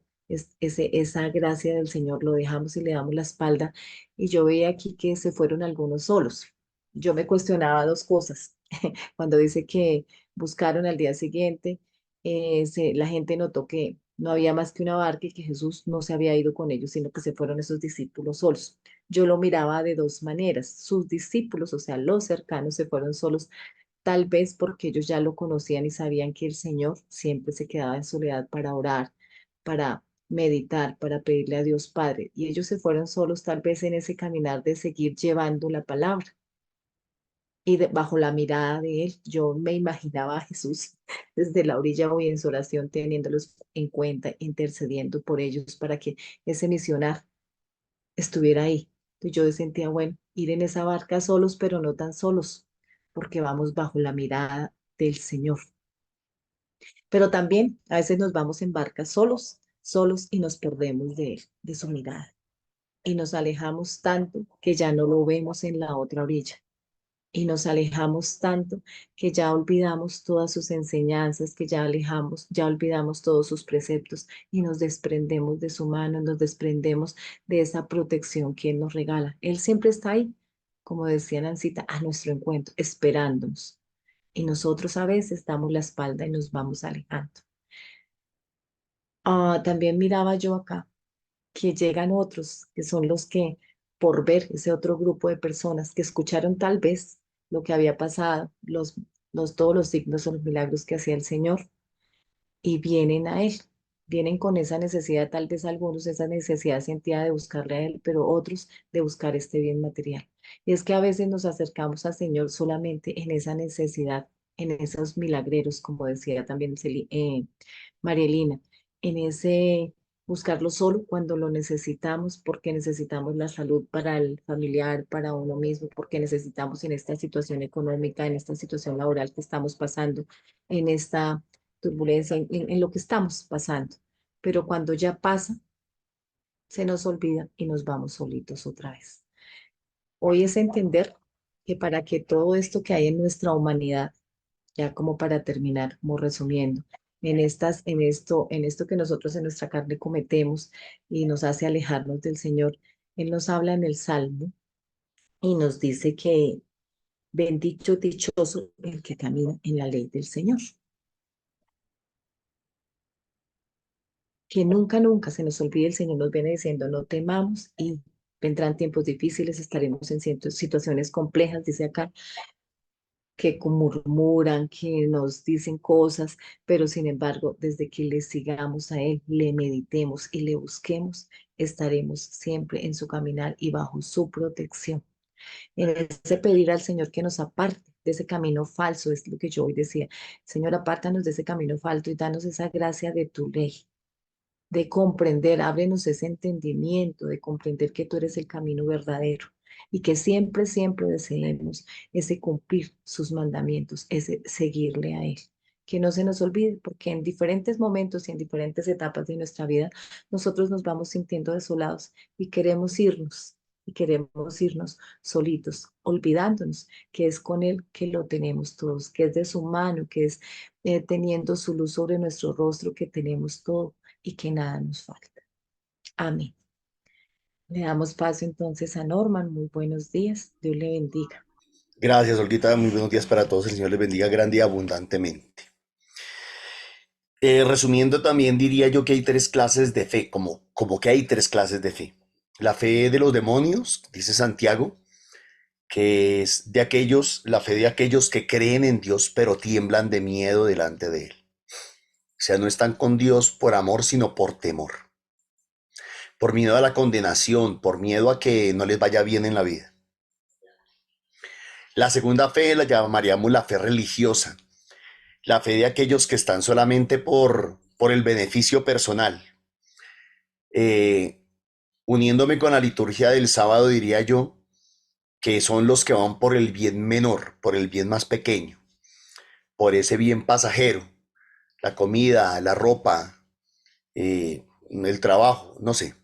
esa gracia del Señor, lo dejamos y le damos la espalda. Y yo veía aquí que se fueron algunos solos. Yo me cuestionaba dos cosas. Cuando dice que buscaron al día siguiente, la gente notó que no había más que una barca y que Jesús no se había ido con ellos, sino que se fueron esos discípulos solos. Yo lo miraba de dos maneras. Sus discípulos, o sea, los cercanos, se fueron solos, tal vez porque ellos ya lo conocían y sabían que el Señor siempre se quedaba en soledad para orar, para meditar, para pedirle a Dios Padre. Y ellos se fueron solos tal vez en ese caminar de seguir llevando la palabra. Y bajo la mirada de él, yo me imaginaba a Jesús desde la orilla hoy en su oración, teniéndolos en cuenta, intercediendo por ellos para que ese misionar estuviera ahí. Entonces yo sentía, bueno, ir en esa barca solos, pero no tan solos, porque vamos bajo la mirada del Señor. Pero también a veces nos vamos en barcas solos, solos y nos perdemos de él, de su mirada. Y nos alejamos tanto que ya no lo vemos en la otra orilla. Y nos alejamos tanto que ya olvidamos todas sus enseñanzas, que ya alejamos, ya olvidamos todos sus preceptos y nos desprendemos de su mano, nos desprendemos de esa protección que Él nos regala. Él siempre está ahí, como decía Nancita, a nuestro encuentro, esperándonos. Y nosotros a veces damos la espalda y nos vamos alejando. También miraba yo acá que llegan otros, que son los que, por ver ese otro grupo de personas que escucharon tal vez lo que había pasado, todos los signos o los milagros que hacía el Señor, y vienen a Él, vienen con esa necesidad, tal vez algunos esa necesidad sentida de buscarle a Él, pero otros de buscar este bien material. Y es que a veces nos acercamos al Señor solamente en esa necesidad, en esos milagreros, como decía también Marielina, en ese buscarlo solo cuando lo necesitamos, porque necesitamos la salud para el familiar, para uno mismo, porque necesitamos en esta situación económica, en esta situación laboral que estamos pasando, en esta turbulencia, en lo que estamos pasando. Pero cuando ya pasa, se nos olvida y nos vamos solitos otra vez. Hoy es entender que para que todo esto que hay en nuestra humanidad, ya como para terminar, como resumiendo, en esto que nosotros en nuestra carne cometemos y nos hace alejarnos del Señor, Él nos habla en el Salmo y nos dice que bendito, dichoso el que camina en la ley del Señor. Que nunca, nunca se nos olvide, el Señor nos viene diciendo, no temamos y vendrán tiempos difíciles, estaremos en situaciones complejas, dice acá, que murmuran, que nos dicen cosas, pero sin embargo, desde que le sigamos a Él, le meditemos y le busquemos, estaremos siempre en su caminar y bajo su protección. En ese pedir al Señor que nos aparte de ese camino falso, es lo que yo hoy decía, Señor, apártanos de ese camino falso y danos esa gracia de tu ley, de comprender, ábrenos ese entendimiento, de comprender que tú eres el camino verdadero y que siempre, siempre deseemos ese cumplir sus mandamientos, ese seguirle a Él. Que no se nos olvide, porque en diferentes momentos y en diferentes etapas de nuestra vida, nosotros nos vamos sintiendo desolados y queremos irnos solitos, olvidándonos que es con Él que lo tenemos todos, que es de su mano, que es teniendo su luz sobre nuestro rostro, que tenemos todo y que nada nos falta. Amén. Le damos paso entonces a Norman. Muy buenos días. Dios le bendiga. Gracias, Olguita. Muy buenos días para todos. El Señor les bendiga grande y abundantemente. Resumiendo, también diría yo que hay tres clases de fe, como que hay tres clases de fe. La fe de los demonios, dice Santiago, que es de aquellos, la fe de aquellos que creen en Dios, pero tiemblan de miedo delante de Él. O sea, no están con Dios por amor, sino por temor. Por miedo a la condenación, por miedo a que no les vaya bien en la vida. La segunda fe la llamaríamos la fe religiosa. La fe de aquellos que están solamente por el beneficio personal. Uniéndome con la liturgia del sábado, diría yo, que son los que van por el bien menor, por el bien más pequeño, por ese bien pasajero, la comida, la ropa, el trabajo, no sé.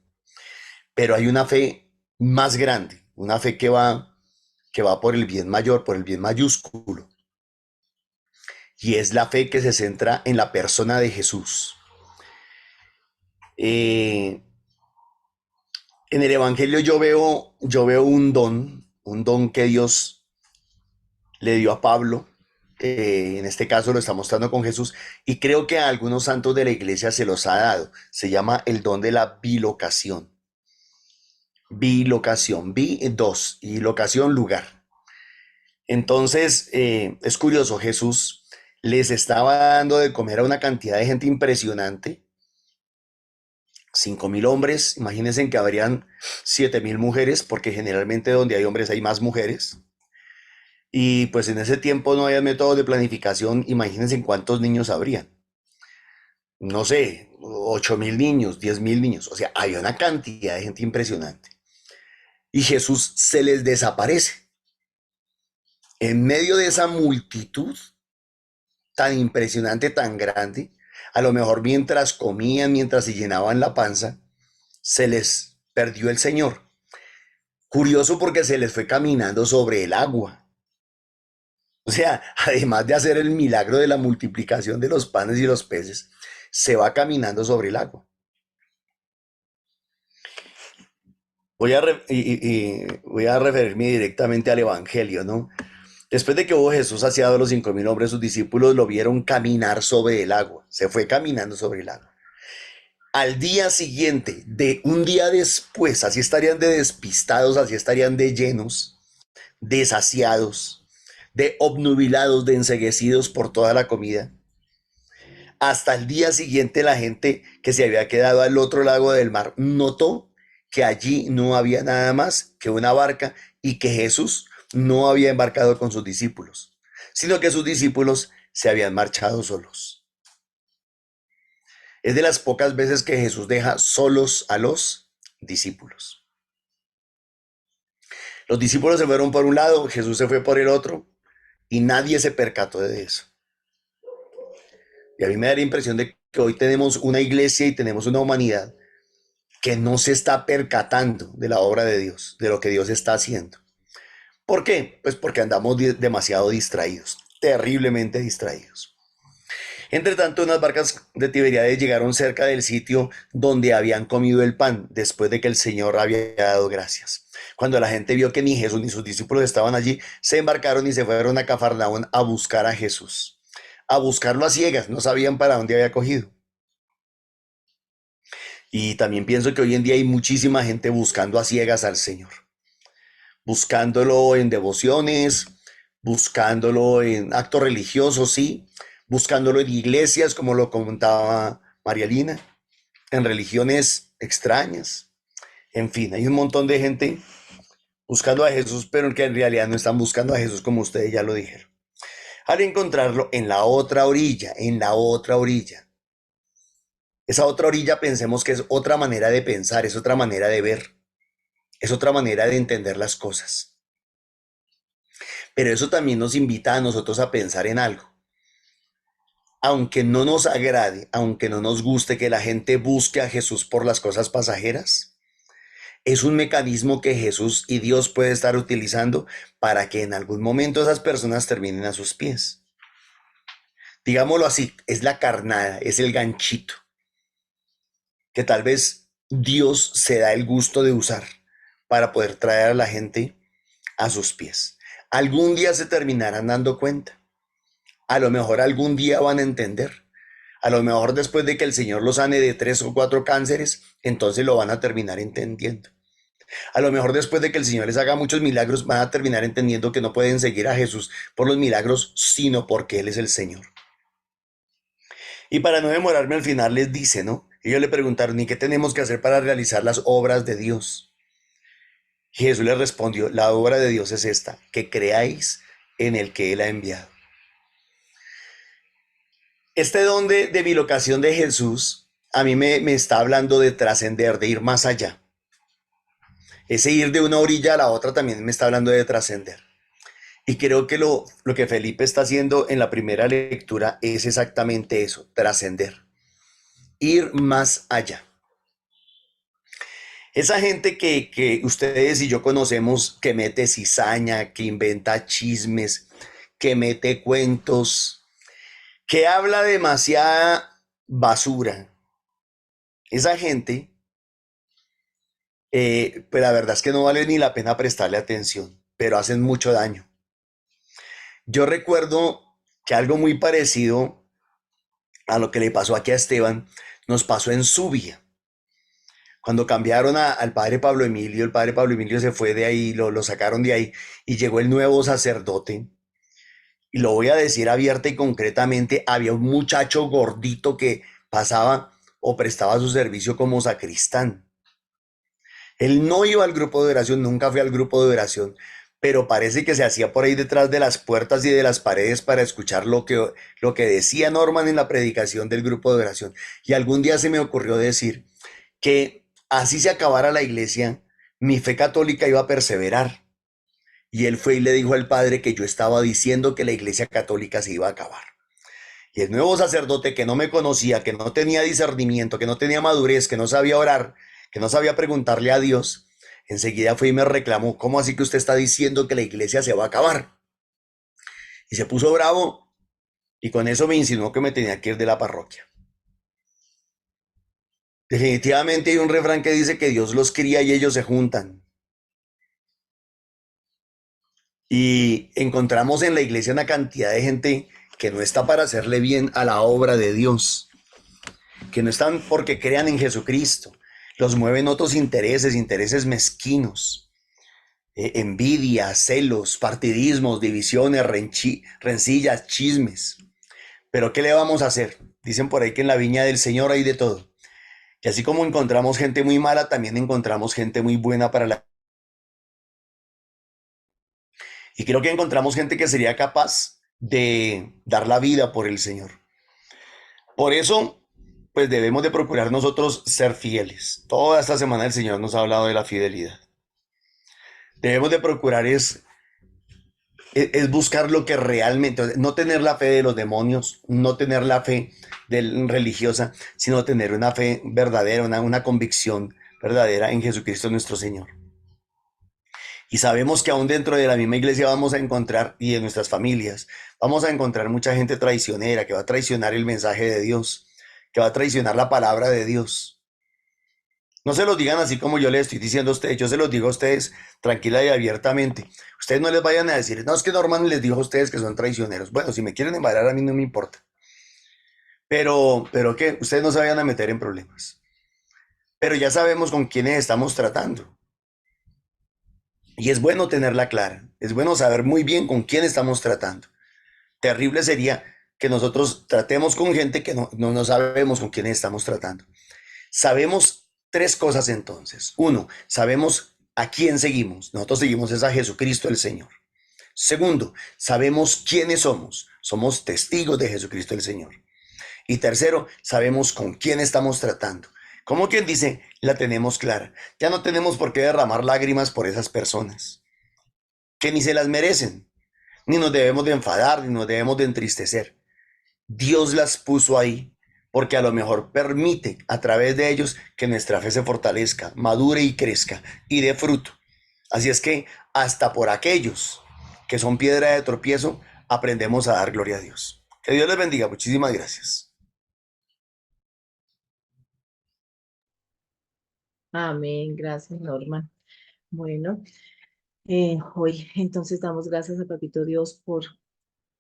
Pero hay una fe más grande, una fe que va por el bien mayor, por el bien mayúsculo. Y es la fe que se centra en la persona de Jesús. En el Evangelio yo veo un don que Dios le dio a Pablo. En este caso lo está mostrando con Jesús, y creo que a algunos santos de la iglesia se los ha dado. Se llama el don de la bilocación. Bilocación, dos, y locación, lugar. Entonces, es curioso, Jesús les estaba dando de comer a una cantidad de gente impresionante. 5.000 hombres, imagínense que habrían 7.000 mujeres, porque generalmente donde hay hombres hay más mujeres. Y pues en ese tiempo no había métodos de planificación, imagínense cuántos niños habrían. No sé, 8.000 niños, 10.000 niños, o sea, había una cantidad de gente impresionante. Y Jesús se les desaparece. En medio de esa multitud tan impresionante, tan grande, a lo mejor mientras comían, mientras se llenaban la panza, se les perdió el Señor. Curioso porque se les fue caminando sobre el agua. O sea, además de hacer el milagro de la multiplicación de los panes y los peces, se va caminando sobre el agua. Voy a referirme directamente al Evangelio, ¿no? Después de que hubo Jesús saciado a los 5.000 hombres, sus discípulos lo vieron caminar sobre el agua. Se fue caminando sobre el agua. Al día siguiente, de un día después, así estarían de despistados, así estarían de llenos, de saciados, de obnubilados, de enceguecidos por toda la comida. Hasta el día siguiente, la gente que se había quedado al otro lado del mar notó que allí no había nada más que una barca y que Jesús no había embarcado con sus discípulos, sino que sus discípulos se habían marchado solos. Es de las pocas veces que Jesús deja solos a los discípulos. Los discípulos se fueron por un lado, Jesús se fue por el otro, y nadie se percató de eso. Y a mí me da la impresión de que hoy tenemos una iglesia y tenemos una humanidad que no se está percatando de la obra de Dios, de lo que Dios está haciendo. ¿Por qué? Pues porque andamos demasiado distraídos, terriblemente distraídos. Entre tanto, unas barcas de Tiberíades llegaron cerca del sitio donde habían comido el pan, después de que el Señor había dado gracias. Cuando la gente vio que ni Jesús ni sus discípulos estaban allí, se embarcaron y se fueron a Cafarnaúm a buscar a Jesús. A buscarlo a ciegas, no sabían para dónde había cogido. Y también pienso que hoy en día hay muchísima gente buscando a ciegas al Señor. Buscándolo en devociones, buscándolo en actos religiosos, sí, buscándolo en iglesias, como lo comentaba María Lina, en religiones extrañas. En fin, hay un montón de gente buscando a Jesús, pero que en realidad no están buscando a Jesús, como ustedes ya lo dijeron. Al encontrarlo en la otra orilla, esa otra orilla pensemos que es otra manera de pensar, es otra manera de ver, es otra manera de entender las cosas. Pero eso también nos invita a nosotros a pensar en algo. Aunque no nos agrade, aunque no nos guste que la gente busque a Jesús por las cosas pasajeras, es un mecanismo que Jesús y Dios puede estar utilizando para que en algún momento esas personas terminen a sus pies. Digámoslo así, es la carnada, es el ganchito que tal vez Dios se da el gusto de usar para poder traer a la gente a sus pies. Algún día se terminarán dando cuenta. A lo mejor algún día van a entender. A lo mejor después de que el Señor los sane de 3 o 4 cánceres, entonces lo van a terminar entendiendo. A lo mejor después de que el Señor les haga muchos milagros, van a terminar entendiendo que no pueden seguir a Jesús por los milagros, sino porque Él es el Señor. Y para no demorarme al final les dice, ¿no? Ellos le preguntaron, ¿y qué tenemos que hacer para realizar las obras de Dios? Y Jesús les respondió, la obra de Dios es esta, que creáis en el que Él ha enviado. Este don de bilocación de Jesús a mí me está hablando de trascender, de ir más allá. Ese ir de una orilla a la otra también me está hablando de trascender. Y creo que lo que Felipe está haciendo en la primera lectura es exactamente eso, trascender, ir más allá. Esa gente que ustedes y yo conocemos, que mete cizaña, que inventa chismes, que mete cuentos, que habla demasiada basura. Esa gente, pues la verdad es que no vale ni la pena prestarle atención, pero hacen mucho daño. Yo recuerdo que algo muy parecido a lo que le pasó aquí a Esteban, nos pasó en Subia. Cuando cambiaron al padre Pablo Emilio, el padre Pablo Emilio se fue de ahí, lo sacaron de ahí y llegó el nuevo sacerdote. Y lo voy a decir abierta y concretamente, había un muchacho gordito que pasaba o prestaba su servicio como sacristán. Él no iba al grupo de oración, nunca fue al grupo de oración, pero parece que se hacía por ahí detrás de las puertas y de las paredes para escuchar lo que decía Norman en la predicación del grupo de oración. Y algún día se me ocurrió decir que así se acabara la iglesia, mi fe católica iba a perseverar. Y él fue y le dijo al padre que yo estaba diciendo que la iglesia católica se iba a acabar. Y el nuevo sacerdote que no me conocía, que no tenía discernimiento, que no tenía madurez, que no sabía orar, que no sabía preguntarle a Dios, enseguida fue y me reclamó, ¿cómo así que usted está diciendo que la iglesia se va a acabar? Y se puso bravo y con eso me insinuó que me tenía que ir de la parroquia. Definitivamente hay un refrán que dice que Dios los cría y ellos se juntan. Y encontramos en la iglesia una cantidad de gente que no está para hacerle bien a la obra de Dios, que no están porque crean en Jesucristo. Los mueven otros intereses, intereses mezquinos, envidia, celos, partidismos, divisiones, rencillas, chismes. Pero ¿qué le vamos a hacer? Dicen por ahí que en la viña del Señor hay de todo. Y así como encontramos gente muy mala, también encontramos gente muy buena para la... Y creo que encontramos gente que sería capaz de dar la vida por el Señor. Por eso, pues debemos de procurar nosotros ser fieles. Toda esta semana el Señor nos ha hablado de la fidelidad. Debemos de procurar es buscar lo que realmente, no tener la fe de los demonios, no tener la fe religiosa, sino tener una fe verdadera, una convicción verdadera en Jesucristo nuestro Señor. Y sabemos que aún dentro de la misma iglesia vamos a encontrar, y en nuestras familias, vamos a encontrar mucha gente traicionera que va a traicionar el mensaje de Dios, que va a traicionar la palabra de Dios. No se los digan así como yo les estoy diciendo a ustedes, yo se los digo a ustedes tranquila y abiertamente. Ustedes no les vayan a decir, no, es que Norman les dijo a ustedes que son traicioneros. Bueno, si me quieren embarrar a mí no me importa. Pero que ustedes no se vayan a meter en problemas. Pero ya sabemos con quiénes estamos tratando. Y es bueno tenerla clara, es bueno saber muy bien con quién estamos tratando. Terrible sería que nosotros tratemos con gente que no sabemos con quién estamos tratando. Sabemos tres cosas entonces. Uno, sabemos a quién seguimos. Nosotros seguimos es a Jesucristo el Señor. Segundo, sabemos quiénes somos. Somos testigos de Jesucristo el Señor. Y tercero, sabemos con quién estamos tratando. Como quien dice, la tenemos clara. Ya no tenemos por qué derramar lágrimas por esas personas, que ni se las merecen, ni nos debemos de enfadar, ni nos debemos de entristecer. Dios las puso ahí, porque a lo mejor permite a través de ellos que nuestra fe se fortalezca, madure y crezca, y dé fruto. Así es que hasta por aquellos que son piedra de tropiezo, aprendemos a dar gloria a Dios. Que Dios les bendiga. Muchísimas gracias. Amén, gracias Norma. Bueno, hoy entonces damos gracias a Papito Dios por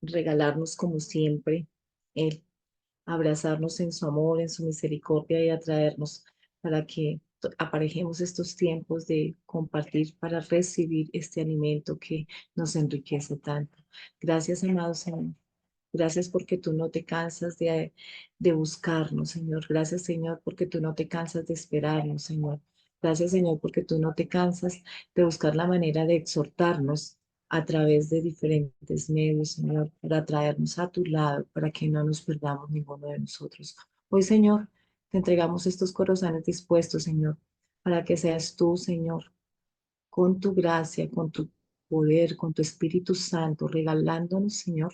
regalarnos como siempre, el abrazarnos en su amor, en su misericordia y atraernos para que aparejemos estos tiempos de compartir para recibir este alimento que nos enriquece tanto. Gracias, amado Señor. Gracias porque tú no te cansas de buscarnos, Señor. Gracias, Señor, porque tú no te cansas de esperarnos, Señor. Gracias, Señor, porque tú no te cansas de buscar la manera de exhortarnos a través de diferentes medios, Señor, para traernos a tu lado, para que no nos perdamos ninguno de nosotros. Hoy, Señor, te entregamos estos corazones dispuestos, Señor, para que seas tú, Señor, con tu gracia, con tu poder, con tu Espíritu Santo, regalándonos, Señor,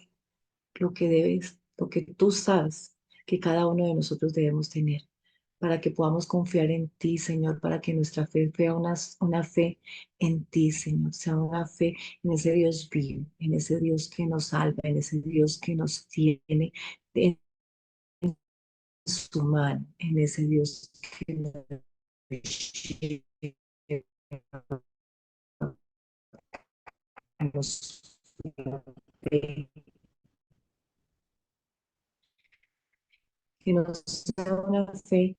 lo que debes, lo que tú sabes que cada uno de nosotros debemos tener, para que podamos confiar en ti, Señor, para que nuestra fe sea una fe en ti, Señor, sea una fe en ese Dios vivo, en ese Dios que nos salva, en ese Dios que nos tiene en su mano, en ese Dios que nos que no sea una fe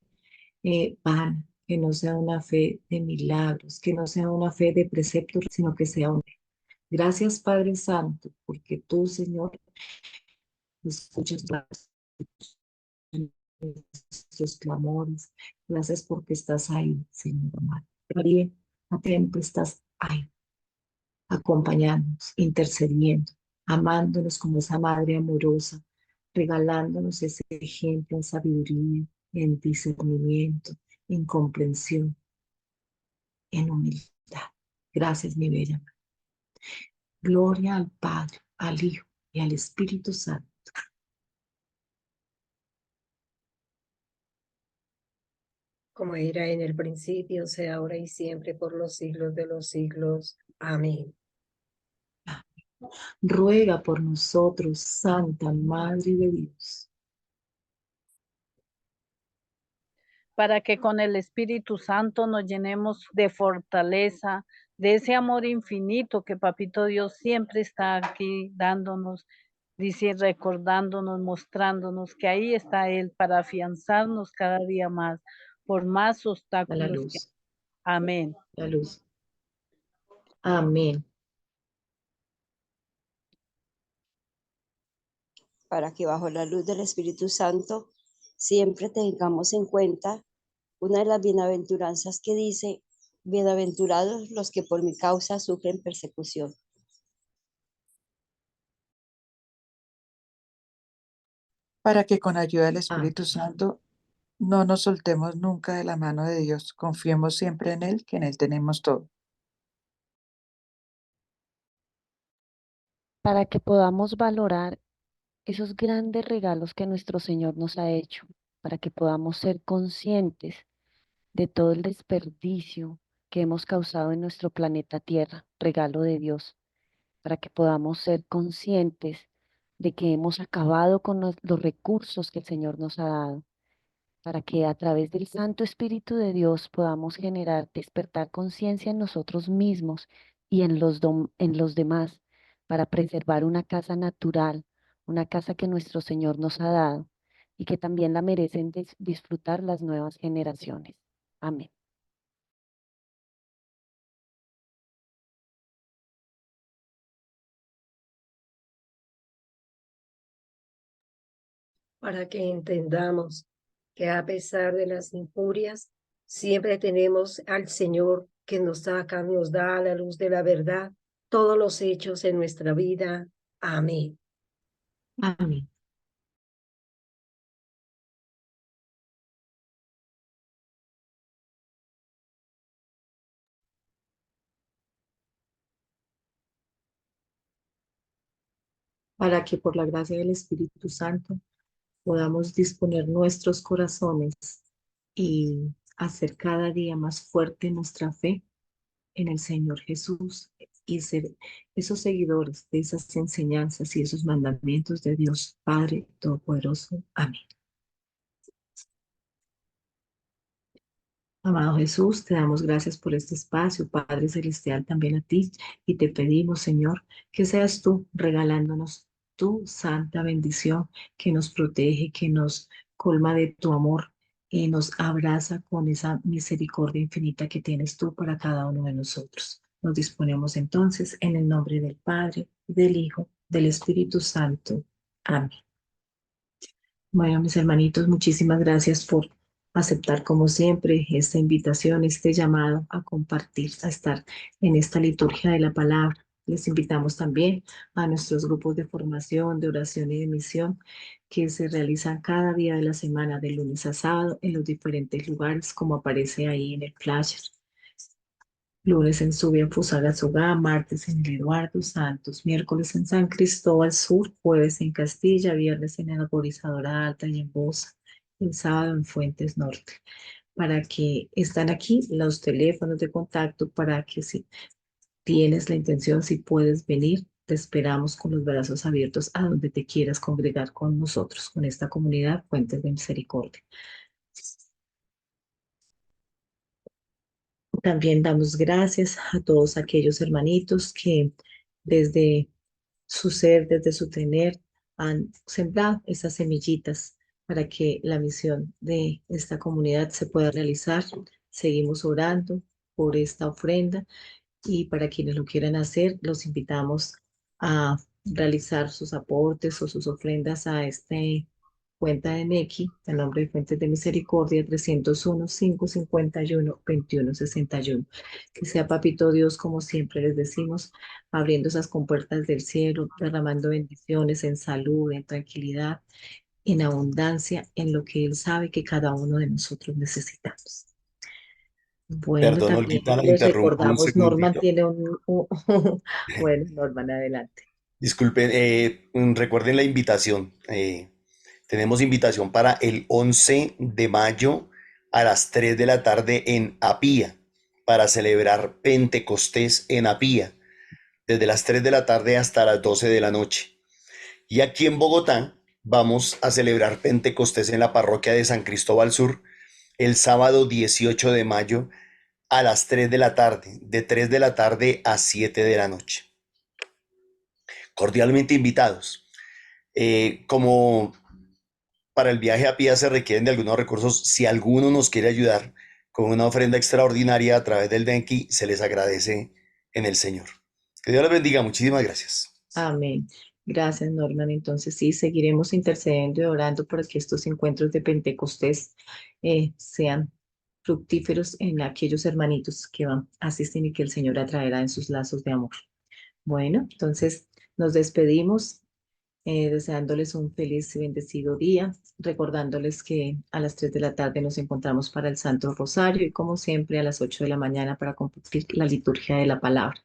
vana, que no sea una fe de milagros, que no sea una fe de preceptos, sino que sea una. Gracias, Padre Santo, porque tú, Señor, escuchas nuestros clamores. Gracias porque estás ahí, Señor amado. María, siempre estás ahí, acompañándonos, intercediendo, amándonos como esa madre amorosa, regalándonos ese ejemplo en sabiduría, en discernimiento, en comprensión, en humildad. Gracias, mi bella madre. Gloria al Padre, al Hijo y al Espíritu Santo. Como era en el principio, sea ahora y siempre, por los siglos de los siglos. Amén. Ruega por nosotros, Santa Madre de Dios, para que con el Espíritu Santo nos llenemos de fortaleza, de ese amor infinito que Papito Dios siempre está aquí dándonos, recordándonos, mostrándonos que ahí está Él para afianzarnos cada día más, por más a la obstáculos que. luz, Amén. la luz. Amén. Para que bajo la luz del Espíritu Santo siempre tengamos en cuenta una de las bienaventuranzas que dice, bienaventurados los que por mi causa sufren persecución. Para que con ayuda del Ah, Espíritu Santo no nos soltemos nunca de la mano de Dios. Confiemos siempre en Él, que en Él tenemos todo. para que podamos valorar esos grandes regalos que nuestro Señor nos ha hecho, para que podamos ser conscientes de todo el desperdicio que hemos causado en nuestro planeta Tierra, regalo de Dios, para que podamos ser conscientes de que hemos acabado con los recursos que el Señor nos ha dado, para que a través del Santo Espíritu de Dios podamos generar, despertar conciencia en nosotros mismos y en en los demás, para preservar una casa natural, una casa que nuestro Señor nos ha dado y que también la merecen disfrutar las nuevas generaciones. Amén. Para que entendamos que a pesar de las injurias, siempre tenemos al Señor que nos saca, nos da a la luz de la verdad todos los hechos en nuestra vida. Amén. amén. Para que por la gracia del Espíritu Santo podamos disponer nuestros corazones y hacer cada día más fuerte nuestra fe en el Señor Jesús y ser esos seguidores de esas enseñanzas y esos mandamientos de Dios Padre Todopoderoso. Amén. Amado Jesús, te damos gracias por este espacio, Padre Celestial, también a ti, y te pedimos, Señor, que seas tú regalándonos tu santa bendición que nos protege, que nos colma de tu amor, nos abraza con esa misericordia infinita que tienes tú para cada uno de nosotros. Nos disponemos entonces en el nombre del Padre, del Hijo, del Espíritu Santo. Amén. Bueno, mis hermanitos, muchísimas gracias por aceptar como siempre esta invitación, este llamado a compartir, a estar en esta liturgia de la palabra. Les invitamos también a nuestros grupos de formación, de oración y de misión que se realizan cada día de la semana, de lunes a sábado, en los diferentes lugares, como aparece ahí en el flyer. Lunes en Subia, Fusagasugá, martes en el Eduardo Santos, miércoles en San Cristóbal Sur, jueves en Castilla, viernes en Arborizadora Alta y en Bosa, el sábado en Fuentes Norte. Para que están aquí los teléfonos de contacto para que si tienes la intención, si puedes venir, te esperamos con los brazos abiertos a donde te quieras congregar con nosotros, con esta comunidad Fuentes de Misericordia. También damos gracias a todos aquellos hermanitos que desde su ser, desde su tener, han sembrado esas semillitas para que la misión de esta comunidad se pueda realizar. Seguimos orando por esta ofrenda y para quienes lo quieran hacer, los invitamos a realizar sus aportes o sus ofrendas a este cuenta de Nequi, el nombre de Fuentes de Misericordia, 301-551-2161. Que sea Papito Dios, como siempre les decimos, abriendo esas compuertas del cielo, derramando bendiciones en salud, en tranquilidad, en abundancia, en lo que Él sabe que cada uno de nosotros necesitamos. Bueno, Perdón, también Olguita, la les interrumpo un recordamos, Norman segundito. tiene bueno, Norman, adelante. Disculpen, recuerden la invitación. Tenemos invitación para el 11 de mayo a las 3 de la tarde en Apía, para celebrar Pentecostés en Apía, desde las 3 de la tarde hasta las 12 de la noche. Y aquí en Bogotá vamos a celebrar Pentecostés en la parroquia de San Cristóbal Sur el sábado 18 de mayo a las 3 de la tarde, de 3 de la tarde a 7 de la noche. Cordialmente invitados. Como para el viaje a Pía se requieren de algunos recursos, si alguno nos quiere ayudar con una ofrenda extraordinaria a través del Denki, se les agradece en el Señor. Que Dios les bendiga. Muchísimas gracias. Amén. Gracias, Norman. Entonces sí, seguiremos intercediendo y orando para que estos encuentros de Pentecostés sean fructíferos en aquellos hermanitos que van, asisten y que el Señor atraerá en sus lazos de amor. Bueno, entonces nos despedimos deseándoles un feliz y bendecido día, recordándoles que a las 3 de la tarde nos encontramos para el Santo Rosario y como siempre a las 8 de la mañana para compartir la liturgia de la palabra.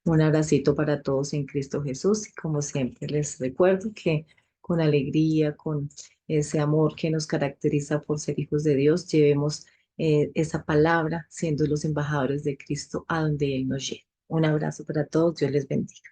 Un abracito para todos en Cristo Jesús y como siempre les recuerdo que con alegría, con ese amor que nos caracteriza por ser hijos de Dios, llevemos esa palabra siendo los embajadores de Cristo a donde Él nos lleve. Un abrazo para todos, Dios les bendiga.